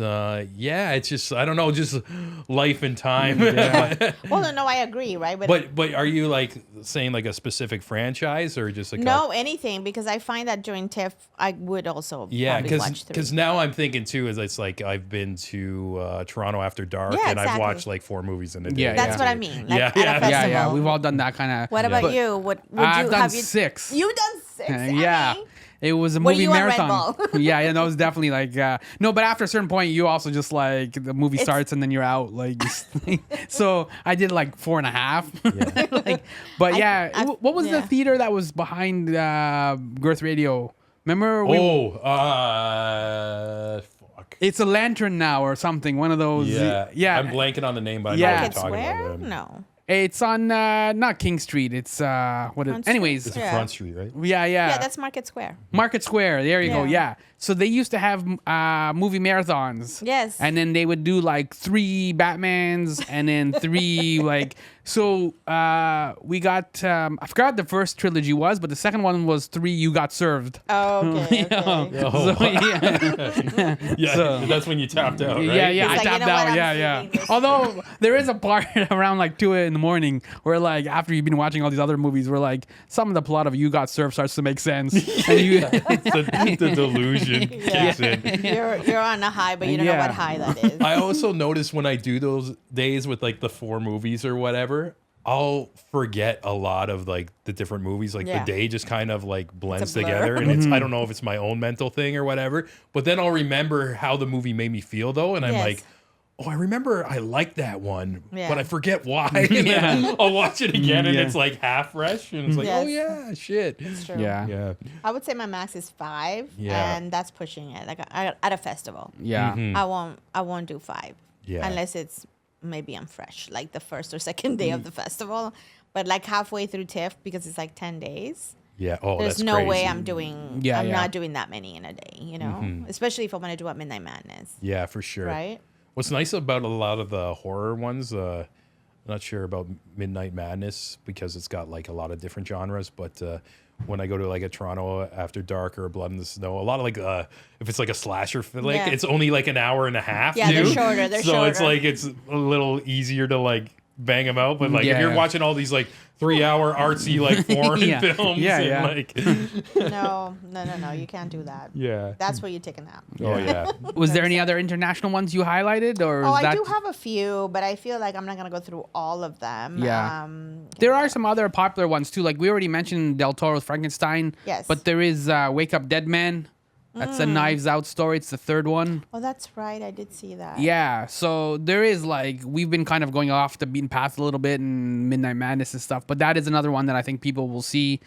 yeah, it's just, I don't know, just life and time. Well, no, I agree, right? But are you like saying like a specific franchise or just like no, anything, because I find that during TIFF, I would also Yeah, probably watch 3. because now I'm thinking too is it's like I've been to Toronto After Dark Yeah, and I've exactly. watched like 4 movies in a day. Yeah, That's yeah. what I mean. Like Yeah, at a yeah. Yeah, festival. yeah. We've all done that kind of. What about you? What would you I've done have 6. You've done 6. Yeah. Emmy? It was a Were movie you on Red marathon. Bull? Yeah, that was definitely like no, but after a certain point, you also just like the movie starts and then you're out. Like, just, so I did like 4.5. Like, but yeah, what was the theater that was behind Girth Radio? Remember? Fuck. It's a lantern now or something. One of those. Yeah, yeah. I'm blanking on the name, but I know Yeah. what you're Market talking Square? about. Them. No. It's on not King Street. It's what? Front Anyways, It's Yeah. a Front Street, right? yeah. Yeah, that's Market Square. Market Square. There you go. Yeah. Yeah. So they used to have movie marathons. Yes. And then they would do like 3 Batmans and then 3 like. So we got I forgot the first trilogy was, but the second one was 3 You Got Served. Oh, okay. okay. Oh, So, yeah. yeah, that's when you tapped out, right? Yeah, yeah, He's I like, you tapped know what, out. I'm Yeah, yeah. sleeping this Although there is a part around like 2 in the morning where like after you've been watching all these other movies, where like some of the plot of You Got Served starts to make sense. And you, the delusion kicks in. You're on a high, but you don't know Yeah. what high that is. I also notice when I do those days with like the 4 movies or whatever, I'll forget a lot of like the different movies. Like Yeah. the day just kind of like blends blur. together, and it's I don't know if it's my own mental thing or whatever. But then I'll remember how the movie made me feel though, and I'm Yes. like, oh, I remember I liked that one, Yeah. but I forget why. And then I'll watch it again, and Yeah. it's like half fresh, and it's like, Yes. oh yeah, shit. It's true. yeah, Yeah. I would say my max is 5, Yeah. and that's pushing it. Like at a festival, yeah. I won't do 5, Yeah. unless it's maybe I'm fresh, like the first or second day of the festival. But like halfway through TIFF, because it's like 10 days. Yeah. Oh, There's that's no crazy. way I'm doing. Yeah, I'm yeah. not doing that many in a day. You know, especially if I want to do a Midnight Madness, Yeah, for sure. right? What's nice about a lot of the horror ones, I'm not sure about Midnight Madness because it's got like a lot of different genres, but when I go to like a Toronto After Dark or a Blood in the Snow, a lot of like if it's like a slasher flick, Yeah. it's only like an hour and a half. Yeah, they're too. shorter, they're so it's shorter. like it's a little easier to like bang them out. But like if Yeah. you're watching all these like 3-hour artsy like foreign Yeah. films, Yeah, and yeah. like No, you can't do that. yeah, That's where you take a nap. oh yeah, Was there any other international ones you highlighted, or Oh, is I that? do have a few, but I feel like I'm not gonna go through all of them. Yeah. There are some other popular ones too. Like we already mentioned Del Toro's Frankenstein. Yes. But there is Wake Up Dead Man. That's a Knives Out story. It's the 3rd one. Oh, that's right. I did see that. Yeah, so there is like we've been kind of going off the beaten path a little bit and Midnight Madness and stuff, but that is another one that I think people will see.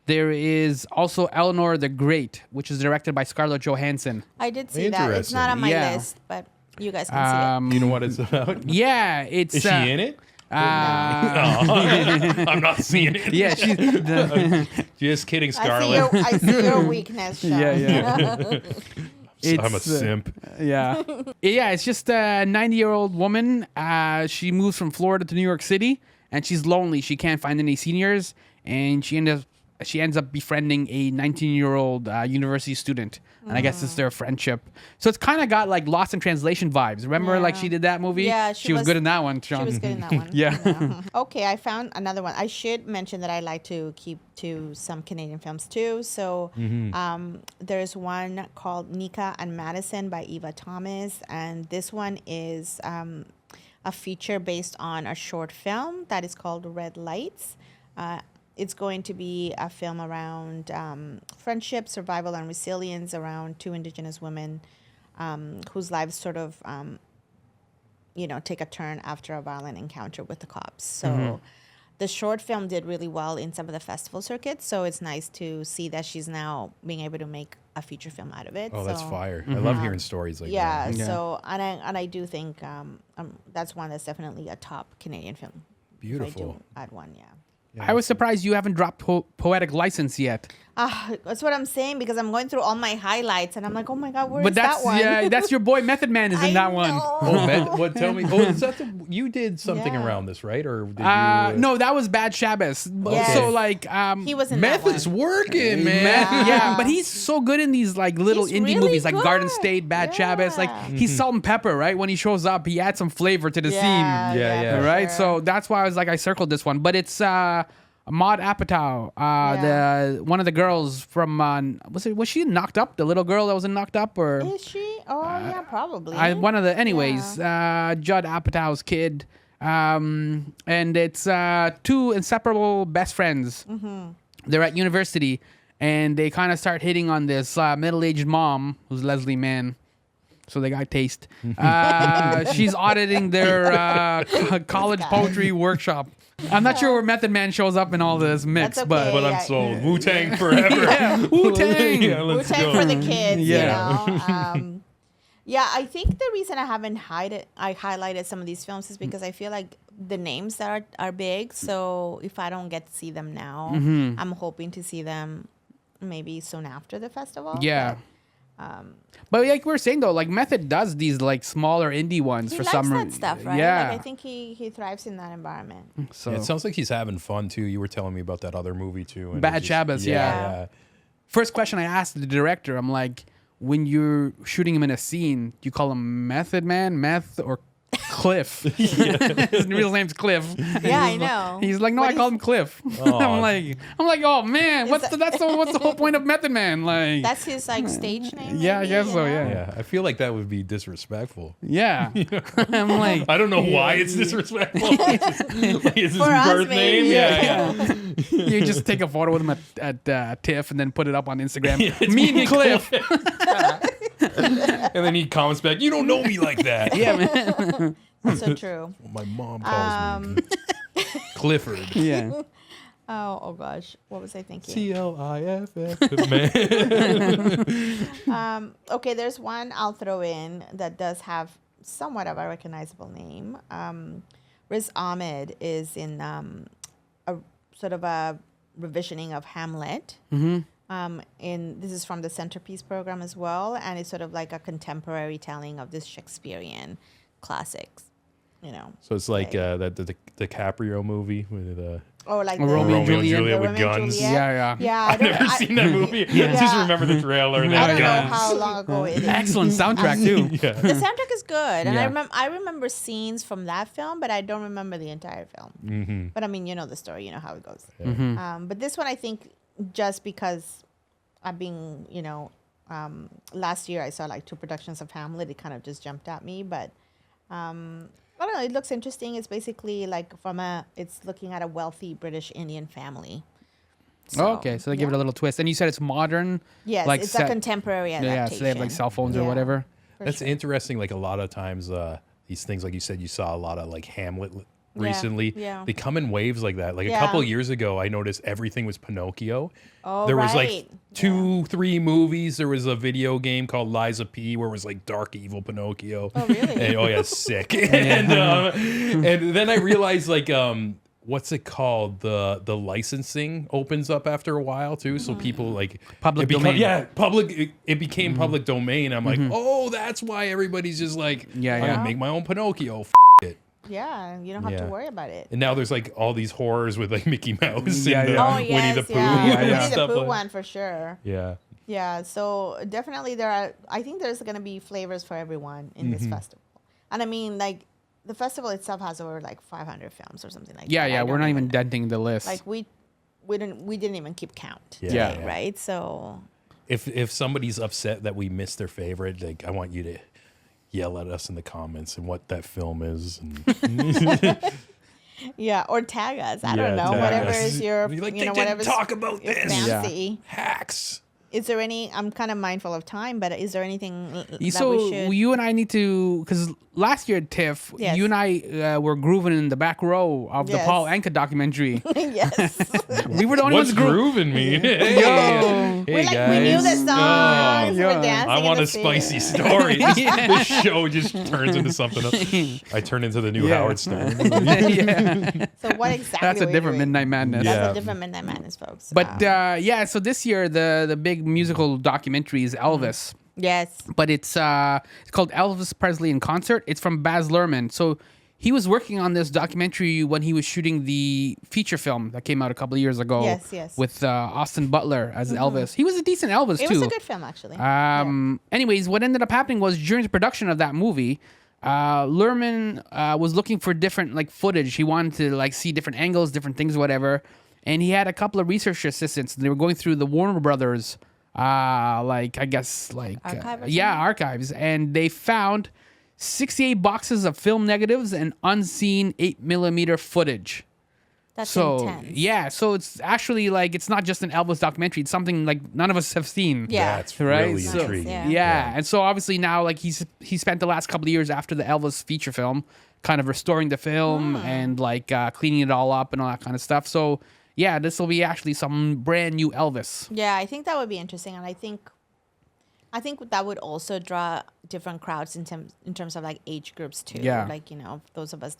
There is also Eleanor the Great, which is directed by Scarlett Johansson. I did see that. It's not on my Yeah. list, but you guys can see you know what it's about? Yeah, it's Is she in it? I'm not seeing it. Yeah, she's Just kidding, it. Scarlett. I see your weakness, Sean. yeah. I'm a simp. Yeah. Yeah, it's just a 90-year-old woman. She moves from Florida to New York City, and she's lonely. She can't find any seniors, and she ends up befriending a 19-year-old university student. And I guess it's their friendship. So it's kind of got like Lost in Translation vibes. Remember, like Yeah. she did that movie? Yeah, she was good in that one, Sean. She was good in that one. Yeah. Okay, I found another one. I should mention that I like to keep to some Canadian films too. So there's one called Nika and Madison by Eva Thomas. And this one is a feature based on a short film that is called Red Lights. It's going to be a film around friendship, survival, and resilience around 2 Indigenous women whose lives sort of, take a turn after a violent encounter with the cops. So the short film did really well in some of the festival circuits. So it's nice to see that she's now being able to make a feature film out of it. Oh, that's So, fire. I love hearing stories like Yeah, that. Yeah. So and I do think that's one that's definitely a top Canadian film. If I Beautiful. do add one, yeah. I was surprised you haven't dropped Poetic License yet. That's what I'm saying, because I'm going through all my highlights and I'm like, oh my God, where is But that's that one? that's your boy Method Man is in that one. Oh, what? Tell me. Oh, is that you did something Yeah. around this, right? Or did you? No, that was Bad Shabbos. Yes. So like He was in Meth that is one. working, man. yeah. Yeah. But he's so good in these like little He's indie really movies like Garden good. State, Bad Shabbos. Like Yeah. he's salt and pepper, right? When he shows up, he adds some flavor to the scene. Yeah. for Right? sure. So that's why I was like, I circled this one. But it's Maud Apatow, the one of the girls from was she in Knocked Up? The little girl that was in Knocked Up, or Is she? Oh, yeah, probably. one of the anyways, Judd Apatow's kid. And it's 2 inseparable best friends. They're at university, and they kind of start hitting on this middle-aged mom who's Leslie Mann. So they got taste. She's auditing their college poetry workshop. I'm not sure where Method Man shows up in all this mix, That's but okay. But I'm Yeah. sold. Wu-Tang forever. yeah, Wu-Tang. Yeah, let's Wu-Tang go. for the kids, Yeah. you know. Yeah, I think the reason I haven't highlighted some of these films is because I feel like the names that are big. So if I don't get to see them now, I'm hoping to see them maybe soon after the festival. Yeah. But like we were saying though, like Method does these like smaller indie ones He for likes some that stuff, right? Yeah. Like I think he thrives in that environment. So Yeah, it sounds like he's having fun too. You were telling me about that other movie too. And Bad it just- Shabbos, yeah. First question I asked the director, I'm like, when you're shooting him in a scene, do you call him Method Man, Meth, or Cliff? His real name's Cliff. Yeah, I know. He's like, no, But I call him Cliff. I'm like, oh man, what's the whole point of Method Man? Like, That's his like stage name. yeah, I maybe, guess you so. know? Yeah, Yeah, I feel like that would be disrespectful. yeah. I'm like, I don't know why it's disrespectful. Like, it's his For us, birth maybe. name. Yeah. you just take a photo with him at TIFF and then put it up on Instagram. It's Me and Cliff. And then he comments back, "You don't know me like that." Yeah, man. That's so true. My mom calls me Clifford. Yeah. Oh gosh, what was I thinking? CLIFF. Man. Okay, there's one I'll throw in that does have somewhat of a recognizable name. Riz Ahmed is in a sort of a revisioning of Hamlet. This is from the Centerpiece program as well, and it's sort of like a contemporary telling of this Shakespearean classics. You know. So it's like the DiCaprio movie with Like Romeo and Juliet. with Romeo and guns. Juliet. Yeah. Yeah, I've never seen that movie. Yeah. Just remember the trailer and I then don't know guns. how long ago it is. Excellent soundtrack too. Yeah. The soundtrack is good, and Yeah. I remember scenes from that film, but I don't remember the entire film. But I mean, you know the story, you know how it goes. But this one, I think, just because I've been, last year I saw like 2 productions of Hamlet, it kind of just jumped at me. But I don't know, it looks interesting. It's basically like it's looking at a wealthy British Indian family. So, Okay, so they give it a little twist. And you said it's modern? Yes, like it's a contemporary adaptation. Yeah, so they have like cell phones or Yeah. whatever. For That's sure. interesting. Like a lot of times, these things, like you said, you saw a lot of like Hamlet recently. yeah. They come in waves like that. Like a Yeah. couple of years ago, I noticed everything was Pinocchio. Oh, There was like right. 3 movies. There was a video game called Liza P, where it was like dark, evil Pinocchio. Oh, really? And, oh yeah, sick. And then I realized like what's it called? The licensing opens up after a while too, so people like Public it domain. Yeah, public. It became public domain. I'm like, oh, that's why everybody's just like, Yeah, I'm yeah. gonna make my own Pinocchio. It. Yeah, you don't have Yeah. to worry about it. And now there's like all these horrors with like Mickey Mouse Yeah, and yeah. Oh, Winnie yes, the Pooh yeah. and Winnie the stuff Pooh like. one for sure. Yeah. Yeah, so definitely I think there's going to be flavors for everyone in this festival. And I mean, like, the festival itself has over like 500 films or something like Yeah, that. yeah. I We're don't not even denting the list. like we didn't even keep count. Yeah. today, Yeah. right? So If somebody's upset that we missed their favorite, like I want you to yell at us in the comments and what that film is. And yeah, or tag us. I Yeah, don't know. tag Whatever us. is your Be like, you know "They didn't whatever's talk about your this." Yeah. fancy. hacks. Is there any? I'm kind of mindful of time, but is there anything that so we should? you and I need to, because last year at TIFF, Yes. you and I were grooving in the back row of the Yes. Paul Anka documentary. Yes. We were the only What's ones grooving. grooving me? Hey, Yo. we knew the songs. Yeah. We're dancing. I in want the a scene. spicy story. This show just turns into something else. I turn into the new Yeah. Howard Stern. Yeah. So what exactly? That's a were you different doing? Midnight Madness. That's Yeah. a different Midnight Madness, folks. But yeah, so this year the big musical documentary is Elvis. yes, But it's called Elvis Presley in Concert. It's from Baz Luhrmann. So he was working on this documentary when he was shooting the feature film that came out a couple of years ago. Yes. With Austin Butler as Elvis. He was a decent Elvis it too. was a good film actually. Anyways, what ended up happening was during the production of that movie, Luhrmann was looking for different like footage. He wanted to like see different angles, different things, whatever. And he had a couple of research assistants. They were going through the Warner Brothers, archives archives, and they found 68 boxes of film negatives and unseen 8mm footage. That's So intense. yeah, so it's actually like it's not just an Elvis documentary. It's something like none of us have seen. Yeah. That's Right? really So- intriguing. Yeah. Yeah, and so obviously now like he spent the last couple of years after the Elvis feature film, kind of restoring the film and like cleaning it all up and all that kind of stuff. So yeah, this will be actually some brand new Elvis. Yeah, I think that would be interesting, and I think I think that would also draw different crowds in terms of like age groups too. Yeah. Like, those of us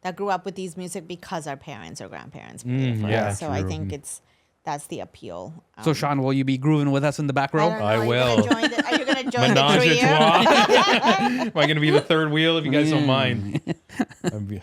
that grew up with these music because our parents or grandparents played it for yeah, us. So I true. think that's the appeal. So Sean, will you be grooving with us in the back row? I don't know, I are will. Are you going to join the Menage a trio? trois. Am I going to be the third wheel if you guys don't mind?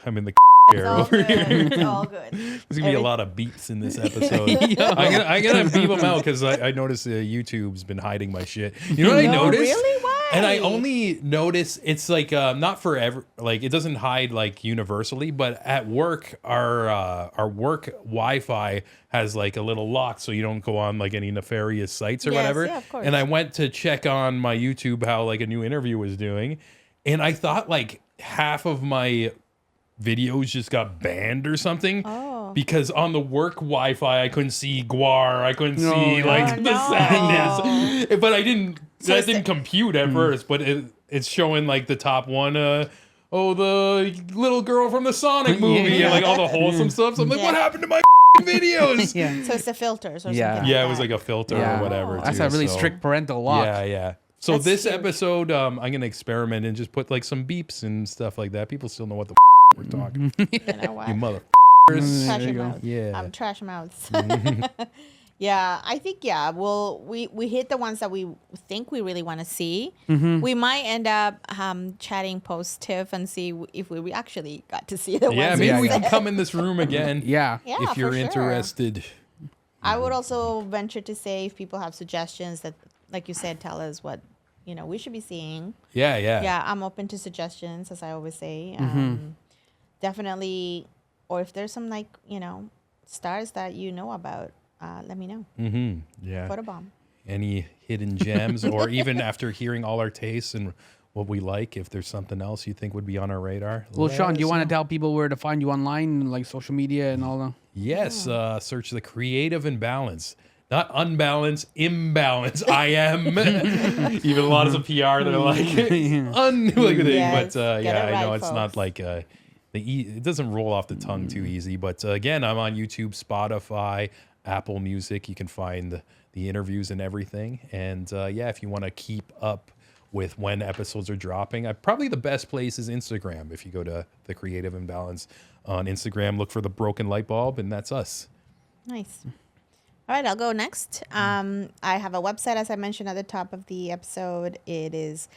I'm in the chair It's all over good. here. It's all good. There's going to be a lot of beeps in this episode. I'm gonna beep them out because I noticed YouTube's been hiding my shit. You know what I No, noticed? really? Why? And I only notice it's like not forever. Like it doesn't hide like universally, but at work, our work Wi-Fi has like a little lock, so you don't go on like any nefarious sites or Yes, whatever. yeah, of course. And I went to check on my YouTube how like a new interview was doing, and I thought like half of my videos just got banned or something. Oh. Because on the work Wi-Fi, I couldn't see Guar. I couldn't see like Oh, the no. sadness. But I didn't. So That it's didn't compute at first. But it's showing like the top one. The little girl from the Sonic movie and like all the wholesome stuff. So I'm like, Yeah. what happened to my videos? Yeah. So it's the filters or Yeah. something Yeah, it like was that. like a filter Yeah. or whatever. That's too, a really so- strict parental lock. Yeah. So That's this huge. episode, I'm gonna experiment and just put like some beeps and stuff like that. People still know what the we're talking. You know what? You mother. Trash There your you go. mouth. Yeah. Trash mouths. Yeah, I think we hit the ones that we think we really want to see. We might end up chatting post TIFF and see if we actually got to see the Yeah, ones. maybe we we can said. come in this room again. Yeah. Yeah, if you're for sure. interested. I would also venture to say if people have suggestions that, like you said, tell us what we should be seeing. Yeah. Yeah, I'm open to suggestions, as I always say. Definitely, or if there's some stars that you know about, let me know. Mm-hmm. Yeah. Photobomb. Any hidden gems, or even after hearing all our tastes and what we like, if there's something else you think would be on our radar. Well, let Sean, do you us want know. to tell people where to find you online, like social media and all that? Yes. Search the Creative Imbalance. Not unbalance, imbalance. I am. Even a lot of some PR that are like, Yes, but get yeah, it I know right, it's not folks. like it doesn't roll off the tongue too easy. But again, I'm on YouTube, Spotify, Apple Music. You can find the interviews and everything. And yeah, if you want to keep up with when episodes are dropping, probably the best place is Instagram. If you go to the Creative Imbalance on Instagram, look for the broken light bulb, and that's us. Nice. All right, I'll go next. I have a website, as I mentioned at the top of the episode. It is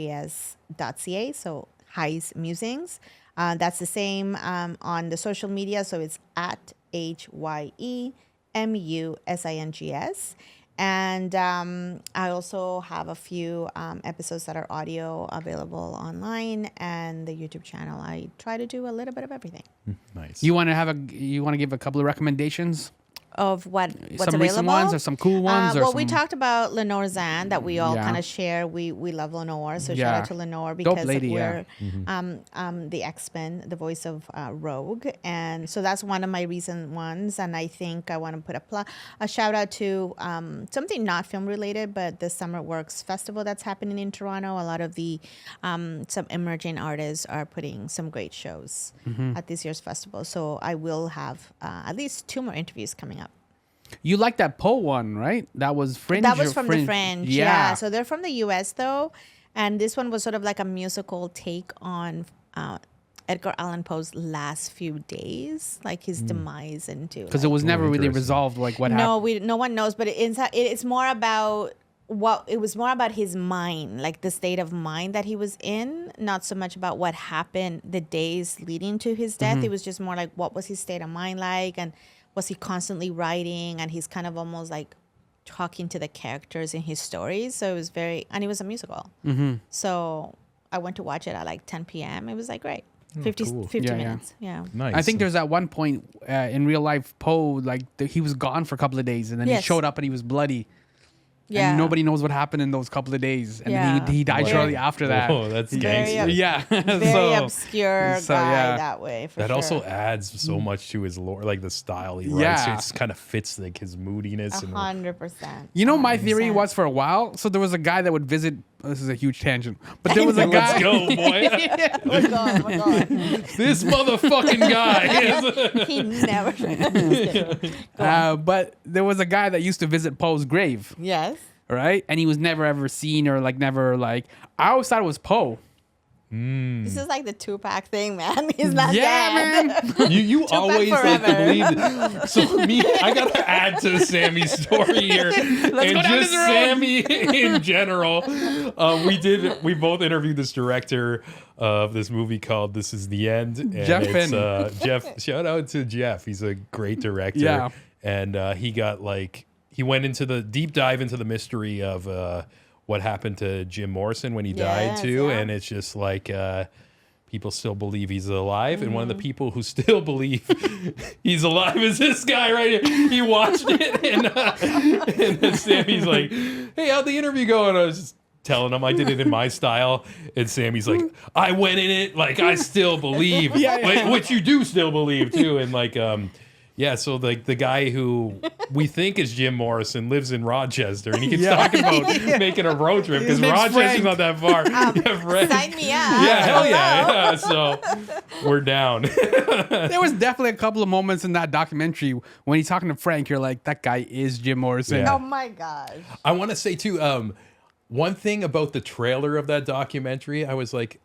HyeMusings.ca, so HyeMusings. That's the same on the social media, so it's at HyeMusings. And I also have a few episodes that are audio available online, and the YouTube channel. I try to do a little bit of everything. Nice. You want to give a couple of recommendations? Of what's Some available. recent ones or some cool ones? Or Well, we some- talked about Lenore Zan that we all Yeah. kind of share. We love Lenore, so shout Yeah. out to Lenore Dope because lady, we're yeah. the X-Men, the voice of Rogue, and so that's one of my recent ones. And I think I want to put a shout out to something not film related, but the Summer Works Festival that's happening in Toronto. A lot of the some emerging artists are putting some great shows at this year's festival. So I will have at least 2 more interviews coming up. You like that Poe one, right? That was Fringe. That was or from the French. Yeah. Yeah. So they're from the US though. And this one was sort of like a musical take on Edgar Allan Poe's last few days, like his demise into. Because it was never really interesting. resolved, like what happened. No one knows, but it's more about his mind, like the state of mind that he was in, not so much about what happened the days leading to his death. It was just more like what was his state of mind like, and was he constantly writing, and he's kind of almost like talking to the characters in his stories. So it was and it was a musical. So I went to watch it at like 10 p.m. It was like great. 50 cool. 50 Yeah, yeah. minutes. Yeah. Nice. I think there's at one point in real life, Poe, like he was gone for a couple of days, and then he Yes. showed up and he was bloody. Yeah. And nobody knows what happened in those couple of days. And Yeah. he died Wow. shortly after that. Oh, that's Very gangster. Yeah. Very obscure so, guy yeah. that way. For That sure. also adds so much to his lore, like the style he writes. Yeah. It just kind of fits like his moodiness. And 100%. You know, my theory 100%. was for a while. So there was a guy that would visit this is a huge tangent. But there was a Let's guy. go, boy. We're going. This motherfucking guy. He never. But there was a guy that used to visit Poe's grave, Yes. right? And he was never ever seen or like never like. I always thought it was Poe. This is like the Tupac thing, man. He's not Yeah, dead. man. You always like to forever. believe that. So me, I gotta add to Sammy's story here, and go down just this road. Sammy in general. We both interviewed this director of this movie called This Is the End. And Jeff it's, Finn. Jeff, shout out to Jeff. He's a great director. Yeah. And he went into the deep dive into the mystery of what happened to Jim Morrison when he died Yes, too, yeah. and it's just like people still believe he's alive, and one of the people who still believe he's alive is this guy right here. He watched it, and then Sammy's like, "Hey, how'd the interview go?" And I was just telling him I did it in my style, and Sammy's like, "I went in it like I still believe, Yeah. which you do still believe too," and like yeah, so like the guy who we think is Jim Morrison lives in Rochester, and he keeps talking about making a road trip because His name's Rochester's Frank. not that far. Yeah, Frank. Sign me up. Yeah, hell yeah. So we're down. There was definitely a couple of moments in that documentary when he's talking to Frank. You're like, that guy is Jim Morrison. Yeah. Oh my gosh. I want to say too, one thing about the trailer of that documentary, I was like,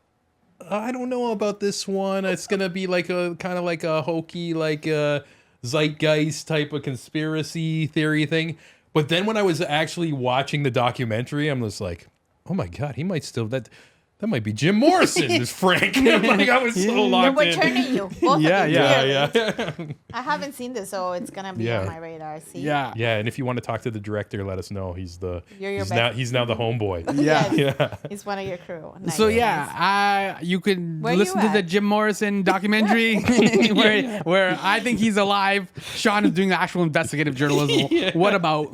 I don't know about this one. It's gonna be like a kind of like a hokey, like zeitgeist type of conspiracy theory thing. But then when I was actually watching the documentary, I'm just like, oh my God, he might still that might be Jim Morrison, is Frank. Like I was so They're locked in. returning you. Both Yeah, of you. Yeah, clearly. yeah. I haven't seen this, so it's gonna be Yeah. on my radar. See. Yeah. Yeah, and if you want to talk to the director, let us know. He's You're your he's best. now the homeboy. Yeah. Yes. Yeah. He's one of your crew. Nice, So nice. yeah, you could Where listen you to the at? Jim Morrison documentary where I think he's alive. Sean is doing the actual investigative journalism. What about?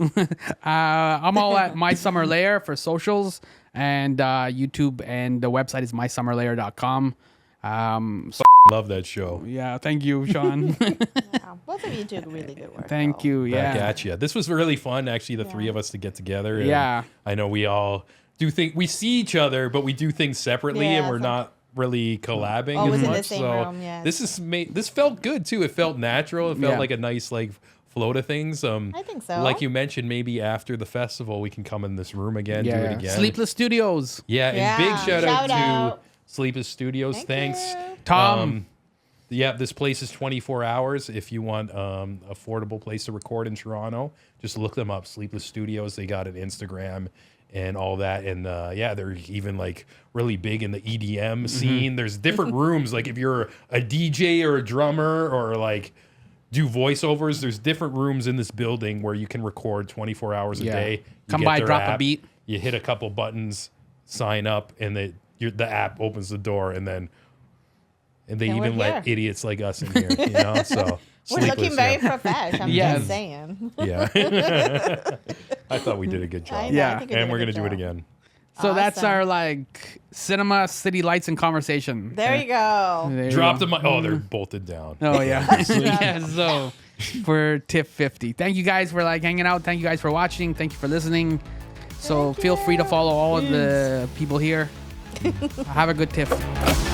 I'm all at My Summer Lair for socials and YouTube, and the website is mysummerlair.com. Love that show. Yeah, thank you, Sean. Yeah, both of you did really good work. Thank though. you. Back Yeah. at you. This was really fun, actually, the three of us to get together. And Yeah. I know we all do think we see each other, but we do things separately, and Yeah, we're so- not really collabing Always as in the much. same so room, yes. this felt good too. It felt natural. It felt Yeah. like a nice like flow to things. I think so. Like you mentioned, maybe after the festival we can come in this room again, do it again. Sleepless Studios. Yeah, and Yeah, big shout out shout to out. Sleepless Studios. Thank Thanks. you. Tom. Yeah, this place is 24 hours. If you want affordable place to record in Toronto, just look them up. Sleepless Studios. They got an Instagram and all that. And yeah, they're even like really big in the EDM scene. There's different rooms. Like if you're a DJ or a drummer or like do voiceovers, there's different rooms in this building where you can record 24 hours a Yeah. day. You Come get by, their drop a app, beat. You hit a couple buttons, sign up, and the app opens the door, and they And even we're let here. idiots like us in here, you know. So We're looking Sleepless, very yeah. professional. I'm Yes. just saying. Yeah. I thought we did a good job. I know, Yeah. I think you did And a we're good gonna do it job. again. So that's Awesome. our like cinema, city lights, and conversation. There you go. There you Drop go. the mic. Oh, they're bolted down. Oh yeah. Yeah. So for TIFF 50. Thank you guys for like hanging out. Thank you guys for watching. Thank you for listening. So feel free to follow all of the people here. Have a good TIFF.